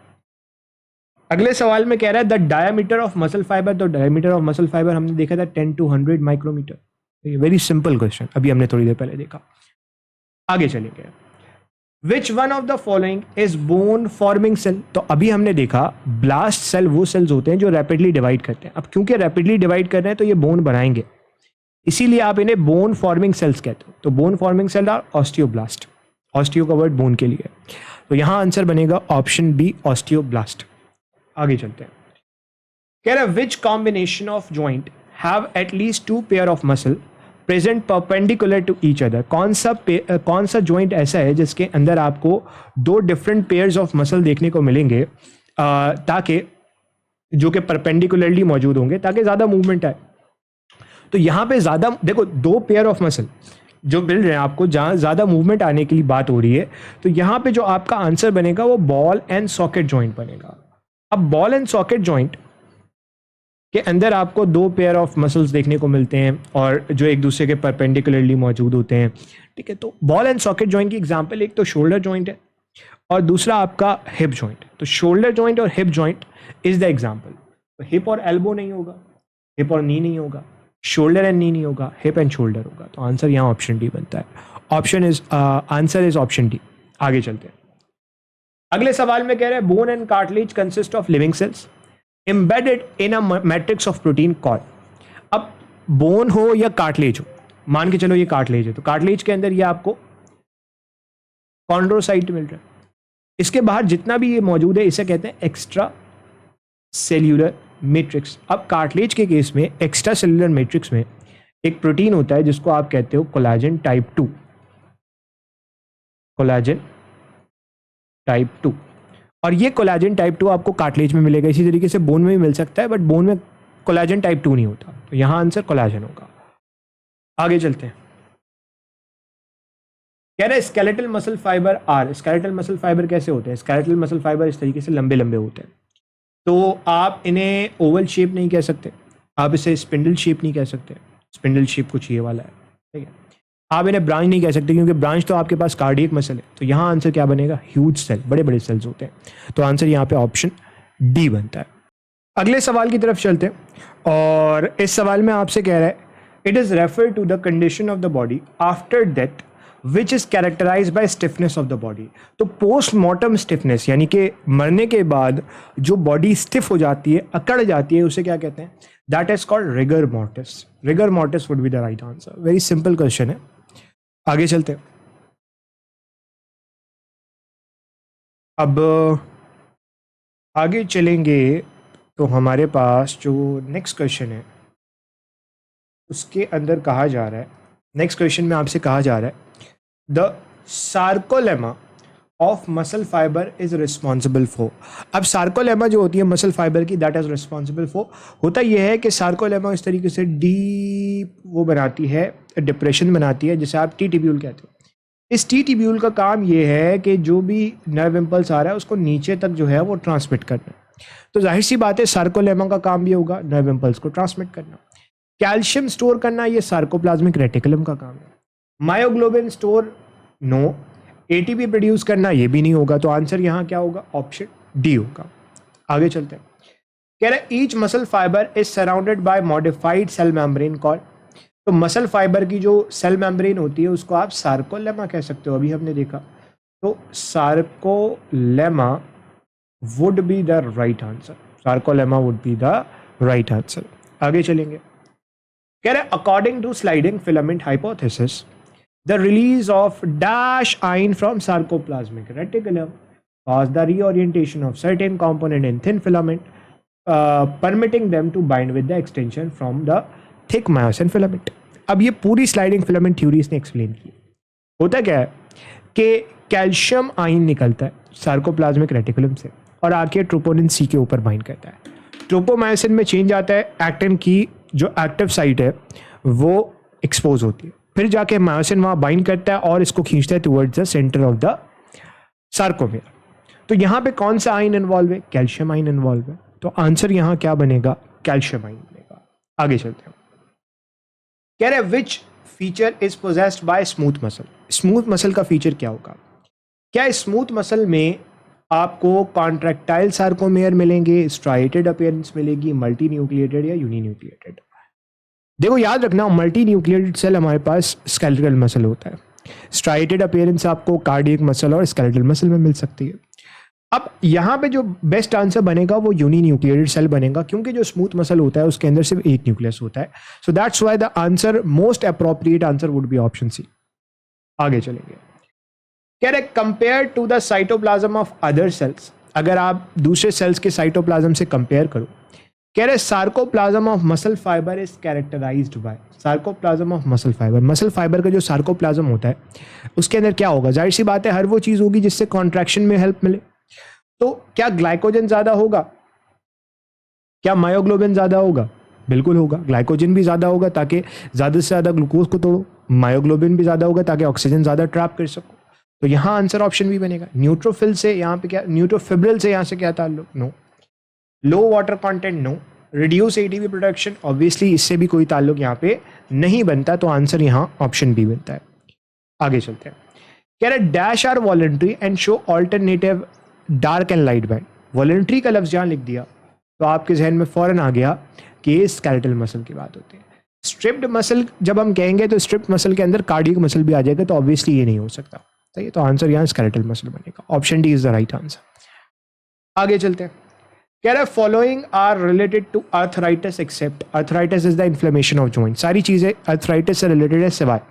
अगले सवाल में कह रहा है द डायमीटर ऑफ मसल फाइबर। तो डायमीटर ऑफ मसल फाइबर हमने देखा था 10 to 100 micrometre. Very simple question, अभी हमने थोड़ी देर पहले देखा। आगे चलेंगे। Which one of the following is bone forming cell. तो अभी हमने देखा ब्लास्ट सेल वो सेल्स होते हैं जो रैपिडली डिवाइड करते हैं। अब क्योंकि रैपिडली डिवाइड कर रहे हैं तो ये बोन बनाएंगे, इसीलिए आप इन्हें बोन फॉर्मिंग सेल्स कहते हो। तो bone forming cell are osteoblast. Osteo का वर्ड बोन के लिए, तो यहां आंसर बनेगा ऑप्शन बी ऑस्टियोब्लास्ट। आगे चलते हैं। कह रहा है which combination of joint have at least 2 pair of muscle present perpendicular to each other. कौन सा ज्वाइंट ऐसा है जिसके अंदर आपको 2 डिफरेंट पेयर्स ऑफ मसल देखने को मिलेंगे, ताकि जो कि परपेंडिकुलरली मौजूद होंगे, ताकि ज्यादा मूवमेंट आए। तो यहाँ पे ज़्यादा देखो, दो पेयर ऑफ मसल जो मिल रहे हैं आपको, जहाँ ज़्यादा मूवमेंट आने के लिए बात हो रही है, तो यहाँ पे जो आपका आंसर बनेगा वो बॉल एंड सॉकेट जॉइंट बनेगा। अब बॉल एंड सॉकेट जॉइंट के अंदर आपको दो पेयर ऑफ मसल्स देखने को मिलते हैं और जो एक दूसरे के परपेंडिकुलरली मौजूद होते हैं, ठीक है। तो बॉल एंड सॉकेट जॉइंट की एग्जांपल एक तो शोल्डर जॉइंट है और दूसरा आपका हिप जॉइंट। तो शोल्डर जॉइंट और hip joint is the example. तो हिप और एल्बो नहीं होगा, हिप और नी नहीं होगा, शोल्डर एंड नी नहीं होगा, हिप एंड शोल्डर होगा। तो आंसर यहाँ ऑप्शन डी बनता है। Answer is option D. आगे चलते हैं। अगले सवाल में कह रहे हैं bone and cartilage consist of living cells embedded in a matrix of protein called। अब बोन हो या कार्टिलेज हो, मान के चलो ये कार्टिलेज है, तो कार्टिलेज के अंदर ये आपको कॉन्ड्रोसाइट मिल रहा है। इसके बाहर जितना भी ये मौजूद है इसे कहते हैं एक्स्ट्रा सेल्यूलर मैट्रिक्स। अब कार्टिलेज के केस में एक्स्ट्रा सेल्यूलर मैट्रिक्स में एक प्रोटीन होता है जिसको आप कहते हो कोलाजन टाइप 2। कोलाजन टाइप 2, और ये कोलाजन टाइप 2 आपको कार्टिलेज में मिलेगा। इसी तरीके से बोन में भी मिल सकता है, बट बोन में कोलाजन टाइप 2 नहीं होता। तो यहां आंसर कोलाजन होगा। आगे चलते हैं। कह रहे skeletal muscle fibre are. Skeletal muscle fibre कैसे होते हैं? स्केलेटल मसल फाइबर इस तरीके से लंबे लंबे होते हैं। तो आप इन्हें ओवल शेप नहीं कह सकते, आप इसे स्पिंडल शेप नहीं कह सकते। स्पिंडल शेप कुछ ये वाला है, ठीक है। आप इन्हें ब्रांच नहीं कह सकते क्योंकि ब्रांच तो आपके पास कार्डियक मसल है। तो यहाँ आंसर क्या बनेगा? ह्यूज सेल, बड़े बड़े सेल्स होते हैं। तो आंसर यहाँ पे ऑप्शन डी बनता है। अगले सवाल की तरफ चलते हैं और इस सवाल में आपसे कह रहा है it is refer to the condition of the body after death which is characterise by stiffness of the body. तो पोस्टमार्टम स्टिफनेस यानी कि मरने के बाद जो बॉडी स्टिफ हो जाती है, अकड़ जाती है, उसे क्या कहते हैं? That is called rigor mortis. Rigor mortis would be the right answer. Very simple question है। आगे चलते हैं। अब आगे चलेंगे तो हमारे पास जो नेक्स्ट क्वेश्चन है उसके अंदर कहा जा रहा है, नेक्स्ट क्वेश्चन में आपसे कहा जा रहा है the sarcolemma of muscle fibre is responsible for. अब सार्कोलेमा जो होती है मसल फाइबर की, दैट इज रिस्पॉन्सिबल फॉर। होता यह है कि सार्कोलेमा इस तरीके से डीप वो बनाती है, डिप्रेशन बनाती है, जिसे आप टी टिब्यूल कहते हो। इस टी टिब्यूल का काम ये है कि जो भी नर्व इम्पल्स आ रहा है उसको नीचे तक जो है वो ट्रांसमिट करना। तो जाहिर सी बात है सार्कोलेमा का काम भी होगा नर्व इम्पल्स को ट्रांसमिट करना। कैल्शियम स्टोर करना ये सार्कोप्लाज्मिक रेटिकुलम का काम है। Myoglobin store no. ATP produce करना ये भी नहीं होगा। तो आंसर यहाँ क्या होगा? ऑप्शन डी होगा। आगे चलते हैं। कह रहे each muscle fibre is surrounded by modified cell membrane called. तो मसल फाइबर की जो सेल मेम्ब्रेन होती है उसको आप सार्कोलेमा कह सकते हो, अभी हमने देखा। तो sarcolemma would be the right answer. Sarcolemma would be the right answer. आगे चलेंगे। कह रहे according to sliding filament hypothesis the release of dash ion from sarcoplasmic reticulum cause the reorientation of certain component in thin filament, permitting them to bind with the extension from the thick myosin filament। अब ये पूरी sliding filament theory इसने explain की। होता क्या है कि calcium ion निकलता है सार्कोप्लाज्मिक रेटिकुलम से और आके ट्रोपोनिन सी के ऊपर बाइंड करता है। ट्रोपोमायोसिन में चेंज आता है, एक्टिन की जो एक्टिव साइट है वो एक्सपोज होती है, फिर जाके मायोसिन वहाँ बाइंड करता है और इसको खींचता है towards the centre of the sarcomere. तो यहाँ पे कौन सा आयन इन्वॉल्व है? कैल्शियम आयन इन्वॉल्व है। तो आंसर यहाँ क्या बनेगा? कैल्शियम आयन बनेगा। आगे चलते हैं। कह रहे which feature is possessed by smooth muscle. Smooth muscle का फीचर क्या होगा? क्या स्मूथ मसल में आपको कॉन्ट्रैक्टाइल सार्कोमेयर मिलेंगे, स्ट्राइटेड अपीयरेंस मिलेगी, मल्टी न्यूक्लिएटेड या यूनी न्यूक्लिएटेड? देखो याद रखना, मल्टी न्यूक्लिएटेड सेल हमारे पास स्केलेटल मसल होता है। स्ट्राइटेड अपीयरेंस आपको कार्डियक मसल और स्केलेटल मसल में मिल सकती है। अब यहाँ पे जो बेस्ट आंसर बनेगा वो यूनी न्यूक्लिएटेड सेल बनेगा, क्योंकि जो स्मूथ मसल होता है उसके अंदर सिर्फ एक न्यूक्लियस होता है। So that's why the answer, most appropriate answer would be option C. आगे चलेंगे। कह रहे compare to the cytoplasm of other cells. अगर आप दूसरे सेल्स के साइटोप्लाज्म से कंपेयर करो, कह रहे sarcoplasm of muscle fibre is characterized by. Sarcoplasm of muscle fibre, muscle fibre का जो सार्कोप्लाज्म होता है उसके अंदर क्या होगा? जाहिर सी बात है हर वो चीज होगी जिससे कॉन्ट्रैक्शन में हेल्प मिले। तो क्या ग्लाइकोजन ज्यादा होगा? क्या मायोग्लोबिन ज्यादा होगा? बिल्कुल होगा। ग्लाइकोजन भी ज़्यादा होगा ताकि ज़्यादा से ज़्यादा ग्लूकोज को तोड़ो, मायोग्लोबिन भी ज़्यादा होगा ताकि ऑक्सीजन ज़्यादा ट्रैप कर सको। तो यहाँ आंसर ऑप्शन भी बनेगा। न्यूट्रोफिल से यहाँ पे क्या, न्यूट्रोफिब्रिल से यहाँ से क्या ताल्लुक, no. Low water content, no. Reduce ATP production, obviously इससे भी कोई ताल्लुक यहाँ पे नहीं बनता, तो आंसर यहाँ ऑप्शन बी बनता है। आगे चलते हैं। कह रहे dash are voluntary and show alternative dark and light band. Voluntary का लफ्ज यहाँ लिख दिया तो आपके जहन में फौरन आ गया कि ये स्केलेटल मसल की बात होती है। स्ट्रिप्ड मसल जब हम कहेंगे तो स्ट्रिप्ड मसल के अंदर कार्डियक मसल भी आ जाएगा, तो ऑब्वियसली ये नहीं हो सकता। सही है, तो आंसर यहाँ स्केलेटल मसल बनेगा। Option D is the right answer. आगे चलते हैं। कह रहा है following are related to arthritis except. Arthritis is the inflammation of joint. सारी चीजें अर्थराइटिस से रिलेटेड है सिवाय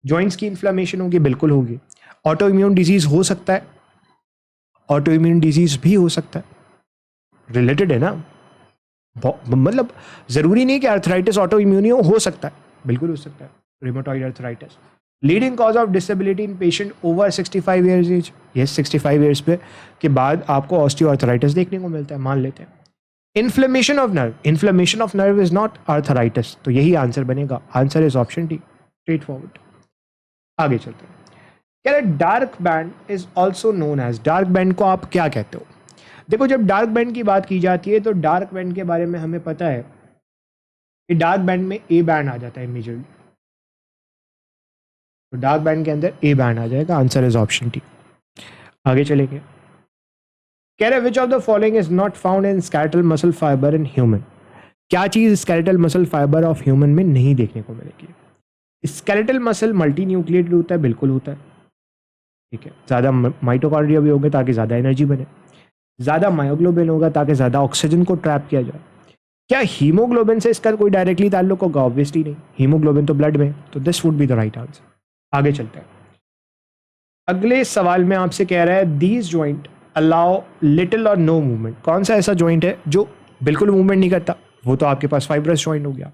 जॉइंट्स की इन्फ्लेमेशन होगी, बिल्कुल होगी। ऑटो इम्यून डिजीज हो सकता है, ऑटो इम्यून डिजीज भी हो सकता है, रिलेटेड है ना। मतलब जरूरी नहीं कि अर्थराइटिस ऑटो इम्यून हो सकता है, बिल्कुल हो सकता है। Rheumatoid arthritis. Leading cause of disability in patient over 65 years एज। यस, 65 ईयर्स पे के बाद आपको ऑस्टियोआर्थराइटिस देखने को मिलता है, मान लेते हैं। Inflammation of nerve. Inflammation of nerve is not arthritis, तो यही आंसर बनेगा। Answer is option D, straight forward. आगे चलते हैं। कह रहे dark band is also known as. Dark band को आप क्या कहते हो? देखो, जब डार्क बैंड की बात की जाती है तो डार्क बैंड के बारे में हमें पता है कि डार्क बैंड में ए बैंड आ जाता है मेजरली, तो डार्क बैंड के अंदर ए बैंड आ जाएगा। Answer is option D. आगे चलेंगे। कह रहे which of the following is not found in skeletal muscle fibre in human. क्या चीज skeletal muscle fibre of human में नहीं देखने को मिलेगी? स्केलेटल मसल मल्टी न्यूक्लिएटेड होता है, बिल्कुल होता है, ठीक है। ज़्यादा माइटोकॉन्ड्रिया भी होगा ताकि ज़्यादा एनर्जी बने, ज़्यादा मायोग्लोबिन होगा ताकि ज़्यादा ऑक्सीजन को ट्रैप किया जाए। क्या हीमोग्लोबिन से इसका कोई डायरेक्टली ताल्लुक होगा? ऑब्वियसली नहीं, हीमोग्लोबिन तो ब्लड में, तो this would be the right answer. आगे चलते हैं। अगले सवाल में आपसे कह रहा है दीज जॉइंट अलाउ लिटिल और नो मूवमेंट। कौन सा ऐसा जॉइंट है जो बिल्कुल मूवमेंट नहीं करता? वो तो आपके पास फाइब्रस जॉइंट हो गया।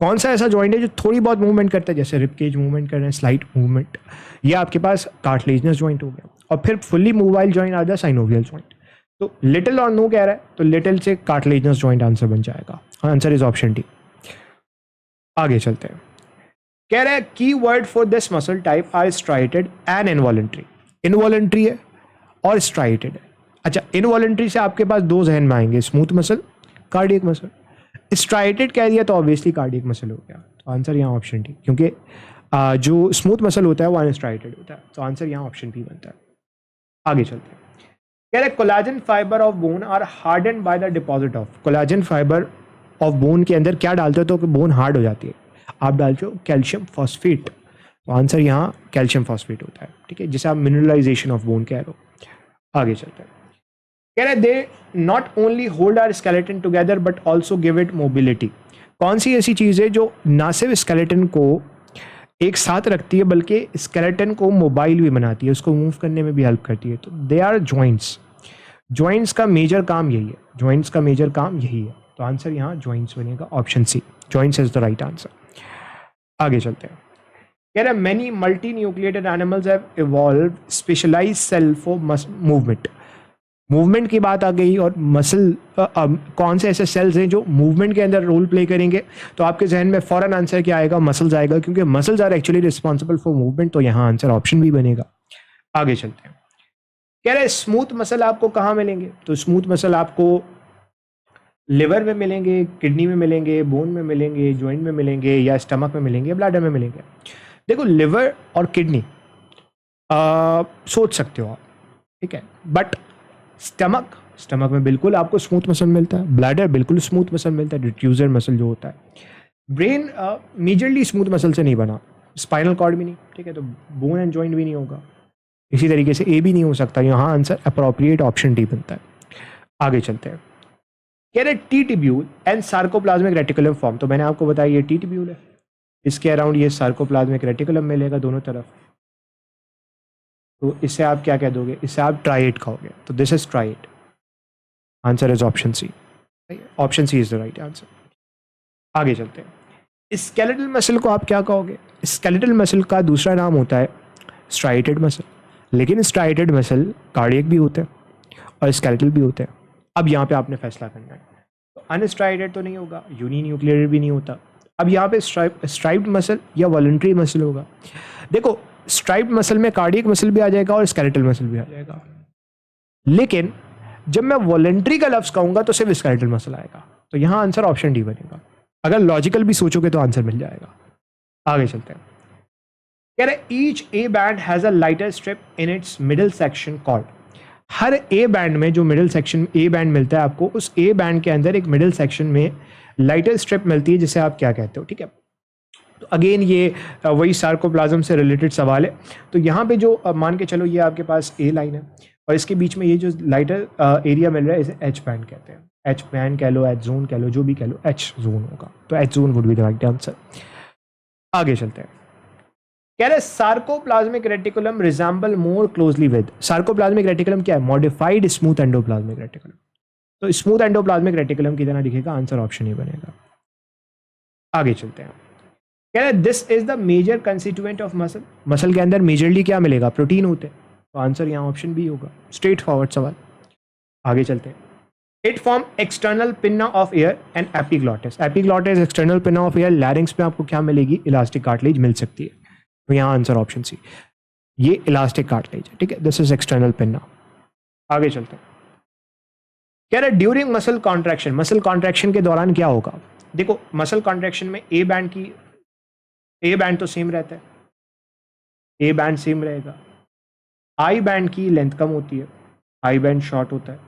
कौन सा ऐसा जॉइंट है जो थोड़ी बहुत मूवमेंट करता है, जैसे रिबकेज मूवमेंट कर रहे हैं, स्लाइट मूवमेंट? ये आपके पास कार्टिलेजिनस जॉइंट हो गया। और फिर फुल्ली मूवाइल जॉइंट आ जाए साइनोवियल जॉइंट। तो लिटिल और नो कह रहा है, तो लिटिल से कार्टिलेजिनस जॉइंट आंसर बन जाएगा। Answer is option D. आगे चलते हैं। कह रहा है key word for this muscle type are striated and involuntary. Involuntary है और स्ट्राइटेड है। अच्छा, इनवॉलेंट्री से आपके पास दो जहन में आएंगे, smooth muscle, cardiac muscle. Striated कह दिया तो ऑब्वियसली कार्डियक मसल हो गया, तो आंसर यहाँ ऑप्शन डी, क्योंकि जो स्मूथ मसल होता है वो अनस्ट्राइटेड होता है, तो आंसर यहाँ ऑप्शन बी बनता है। आगे चलते हैं। कह रहे collagen fibre of bone are harden by the deposit of. Collagen fibre of bone के अंदर क्या डालते हो तो बोन हार्ड हो जाती है? आप डालते हो कैल्शियम फॉस्फेट, तो आंसर यहाँ कैल्शियम फॉस्फेट होता है, ठीक है, जिसे आप मिनरलाइजेशन ऑफ बोन कह रहे हो। आगे चलते हैं। कह रहे they not only hold our skeleton together but also give it mobility. कौन सी ऐसी चीज़ है जो ना सिर्फ स्केलेटन को एक साथ रखती है बल्कि स्केलेटन को मोबाइल भी बनाती है, उसको मूव करने में भी हेल्प करती है? तो दे आर जॉइंट्स। जॉइंट्स का मेजर काम यही है, जॉइंट्स का मेजर काम यही है, तो आंसर यहाँ जॉइंट्स बनेगा, option C, joints is the right answer. आगे चलते हैं। कह रहे many multi nucleated animals have evolve specialised cell for movement. Movement की बात आ गई और मसल, कौन से ऐसे सेल्स हैं जो मूवमेंट के अंदर रोल प्ले करेंगे? तो आपके जहन में फौरन आंसर क्या आएगा? मसल्स आएगा, क्योंकि muscles are actually responsible for movement, तो यहाँ आंसर ऑप्शन भी बनेगा। आगे चलते हैं। कह रहे स्मूथ मसल आपको कहाँ मिलेंगे? तो स्मूथ मसल आपको लिवर में मिलेंगे, किडनी में मिलेंगे, बोन में मिलेंगे, जॉइंट में मिलेंगे, या स्टमक में मिलेंगे, ब्लैडर में मिलेंगे। देखो, लिवर और किडनी सोच सकते हो आप, ठीक है, बट स्टमक में बिल्कुल आपको स्मूथ मसल मिलता है, ब्लैडर बिल्कुल स्मूथ मसल मिलता है, डिफ्यूजर मसल जो होता है। ब्रेन मेजरली स्मूथ मसल से नहीं बना, स्पाइनल कॉर्ड भी नहीं, ठीक है, तो बोन एंड जॉइंट भी नहीं होगा, इसी तरीके से ए भी नहीं हो सकता। यहाँ आंसर अप्रोप्रिएट ऑप्शन डी बनता है। आगे चलते हैं। कह रहे T tubule and sarcoplasmic reticulum form. तो मैंने आपको बताया ये टी टिब्यूल है, इसके अराउंड ये सार्कोप्लाज्मिक रेटिकुलम मिलेगा दोनों तरफ, तो इससे आप क्या कह दोगे? इससे आप ट्राइएट कहोगे, तो this is triad. Answer is option C, option C is the right answer. आगे चलते हैं। स्केलेटल मसल को आप क्या कहोगे? स्केलेटल मसल का दूसरा नाम होता है स्ट्राइटेड मसल, लेकिन स्ट्राइटेड मसल कार्डियक भी होते हैं और स्केलेटल भी होते हैं। अब यहाँ पे आपने फैसला करना है, तो अनस्ट्राइडेड तो नहीं होगा, यूनिन्यूक्लियर भी नहीं होता। अब यहाँ पे स्ट्राइप्ड मसल या वॉलंटरी मसल होगा। देखो स्ट्राइप्ड मसल में कार्डियक मसल भी आ जाएगा और स्केलेटल मसल भी आ जाएगा, लेकिन जब मैं वॉलंटरी का लफ्ज कहूंगा तो सिर्फ स्केलेटल मसल आएगा। तो यहाँ आंसर ऑप्शन डी बनेगा। अगर लॉजिकल भी सोचोगे तो आंसर मिल जाएगा। आगे चलते हैं। कह रहे each A band has a lighter strip in its middle section called. Her A band में जो मिडिल सेक्शन ए बैंड मिलता है आपको, उस ए बैंड के अंदर एक मिडिल सेक्शन में लाइटर स्ट्रिप मिलती है जिसे आप क्या कहते हो, ठीक है। तो अगेन ये वही सार्कोप्लाज्म से रिलेटेड सवाल है। तो यहाँ पे जो मान के चलो ये आपके पास ए लाइन है और इसके बीच में ये जो लाइटर एरिया मिल रहा है इसे एच बैंड कहते हैं। एच बैंड कह लो, एच जोन कह लो, जो भी कह लो, एच जोन होगा। तो H zone would be the right answer. आगे चलते हैं। कह रहे sarcoplasmic reticulum resemble more closely with. Sarcoplasmic reticulum क्या है? Modified smooth endoplasmic reticulum. तो स्मूथ एंडोप्लाज्मिक रेटिकुलम की तरह दिखेगा। आंसर ऑप्शन ही बनेगा। आगे चलते हैं। कह रहे this is the major constituent of muscle. Muscle के अंदर मेजरली क्या मिलेगा? प्रोटीन होते हैं। तो आंसर यहाँ ऑप्शन बी होगा। स्ट्रेट फॉरवर्ड सवाल। आगे चलते हैं। It form external pinna of air and epiglottis. Epiglottis external pinna of air. लैरिंग्स पे आपको क्या मिलेगी? इलास्टिक कार्टिलेज मिल सकती है। तो यहाँ आंसर ऑप्शन सी, ये इलास्टिक कार्टिलेज है, ठीक है। This is external pinna. आगे चलते हैं। कह रहे during muscle contraction, muscle contraction के दौरान क्या होगा? देखो मसल कॉन्ट्रैक्शन में ए बैंड तो सेम रहता है, ए बैंड सेम रहेगा। आई बैंड की लेंथ कम होती है, आई बैंड शॉर्ट होता है।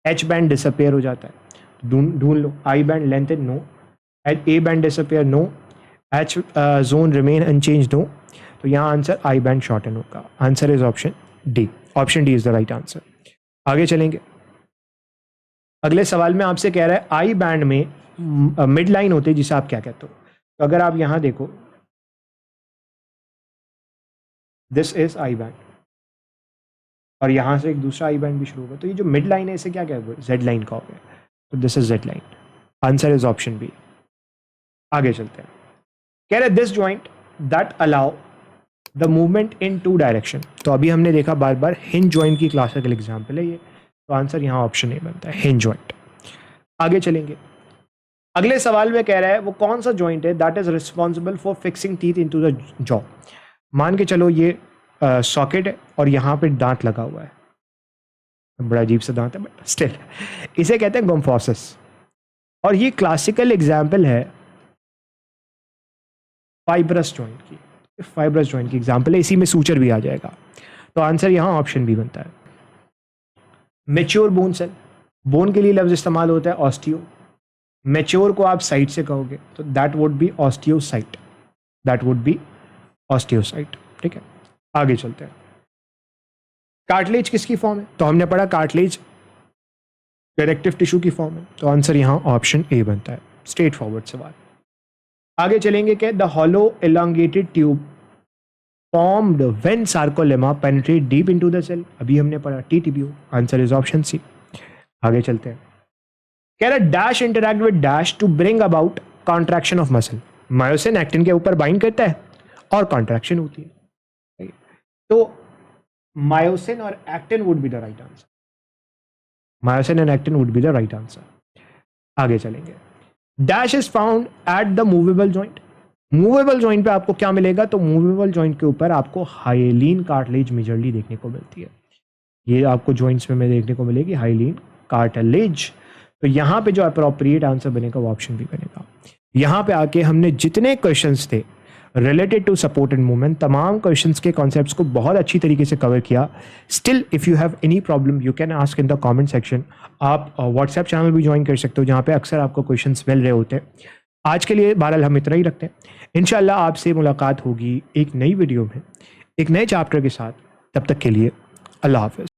एच बैंड डिसअपेयर हो जाता है। ढूंढ लो, I band length no, A band disappear no, H zone remain unchange no. तो यहाँ आंसर आई बैंड शॉर्टन होगा। Answer is option D. Option D is the right answer. आगे चलेंगे। अगले सवाल में आपसे कह रहा है आई बैंड में मिड लाइन होती है जिसे आप क्या कहते हो। तो अगर आप यहां देखो, दिस इज आई बैंड और यहां से एक दूसरा आई बैंड भी शुरू होगा। तो ये जो मिड लाइन है इसे क्या कहते हैं? जेड लाइन का हो गया। तो this is Z line. Answer is option B. आगे चलते हैं। कह रहे this joint that allow the movement in two direction. तो अभी हमने देखा बार बार हिंज जॉइंट की क्लासिकल एग्जाम्पल है ये। तो आंसर यहाँ ऑप्शन ए बनता है, हिंज जॉइंट। आगे चलेंगे। अगले सवाल में कह रहा है वो कौन सा जॉइंट है that is responsible for fixing teeth into the jaw. मान के चलो ये सॉकेट है और यहाँ पे दांत लगा हुआ है, बड़ा अजीब सा दांत है बट स्टिल, इसे कहते हैं गोम्फोसिस। और ये क्लासिकल एग्जाम्पल है फाइब्रस जॉइंट की। फाइब्रस जॉइंट की एग्जाम्पल है, इसी में सूचर भी आ जाएगा। तो आंसर यहाँ ऑप्शन बी बनता है। मेच्योर बोन सेल, बोन के लिए लफ्ज इस्तेमाल होता है ऑस्टियो। मेच्योर को आप साइट से कहोगे तो that would be osteocyte, that would be osteocyte, ठीक है। आगे चलते हैं। कार्टिलेज किसकी फॉर्म है? तो हमने पढ़ा कार्टिलेज कनेक्टिव टिश्यू की फॉर्म है। तो आंसर यहाँ ऑप्शन ए बनता है। स्ट्रेट फॉरवर्ड सवाल। आगे चलेंगे कि the hollow elongated tube formed when sarcolemma penetrate deep into the cell. अभी हमने पढ़ा टीटीबीओ। Answer is option C. आगे चलते हैं। कह रहा dash interact with dash to bring about contraction of muscle. Myosin actin के ऊपर बाइंड करता है और कॉन्ट्रैक्शन होती है। तो मायोसिन और actin would be the right answer. Myosin and actin would be the right answer. आगे चलेंगे। Dash is found at the movable joint. Movable joint पे आपको क्या मिलेगा? तो मूवेबल जॉइंट के ऊपर आपको हाइलीन कार्टिलेज मेजरली देखने को मिलती है। ये आपको जॉइंट्स में देखने को मिलेगी हाइलीन कार्टिलेज। तो यहाँ पे जो अप्रोप्रिएट आंसर बनेगा वो ऑप्शन भी बनेगा। यहाँ पे आके हमने जितने क्वेश्चंस थे related to support and movement, तमाम क्वेश्चंस के कॉन्सेप्ट्स को बहुत अच्छी तरीके से कवर किया। Still if you have any problem you can ask in the comment section. आप व्हाट्सएप चैनल भी ज्वाइन कर सकते हो जहाँ पे अक्सर आपको क्वेश्चंस मिल रहे होते हैं। आज के लिए बहरहाल हम इतना ही रखते हैं। इंशाल्लाह आपसे मुलाकात होगी एक नई वीडियो में एक नए चैप्टर के साथ। तब तक के लिए अल्लाह हाफ़िज़।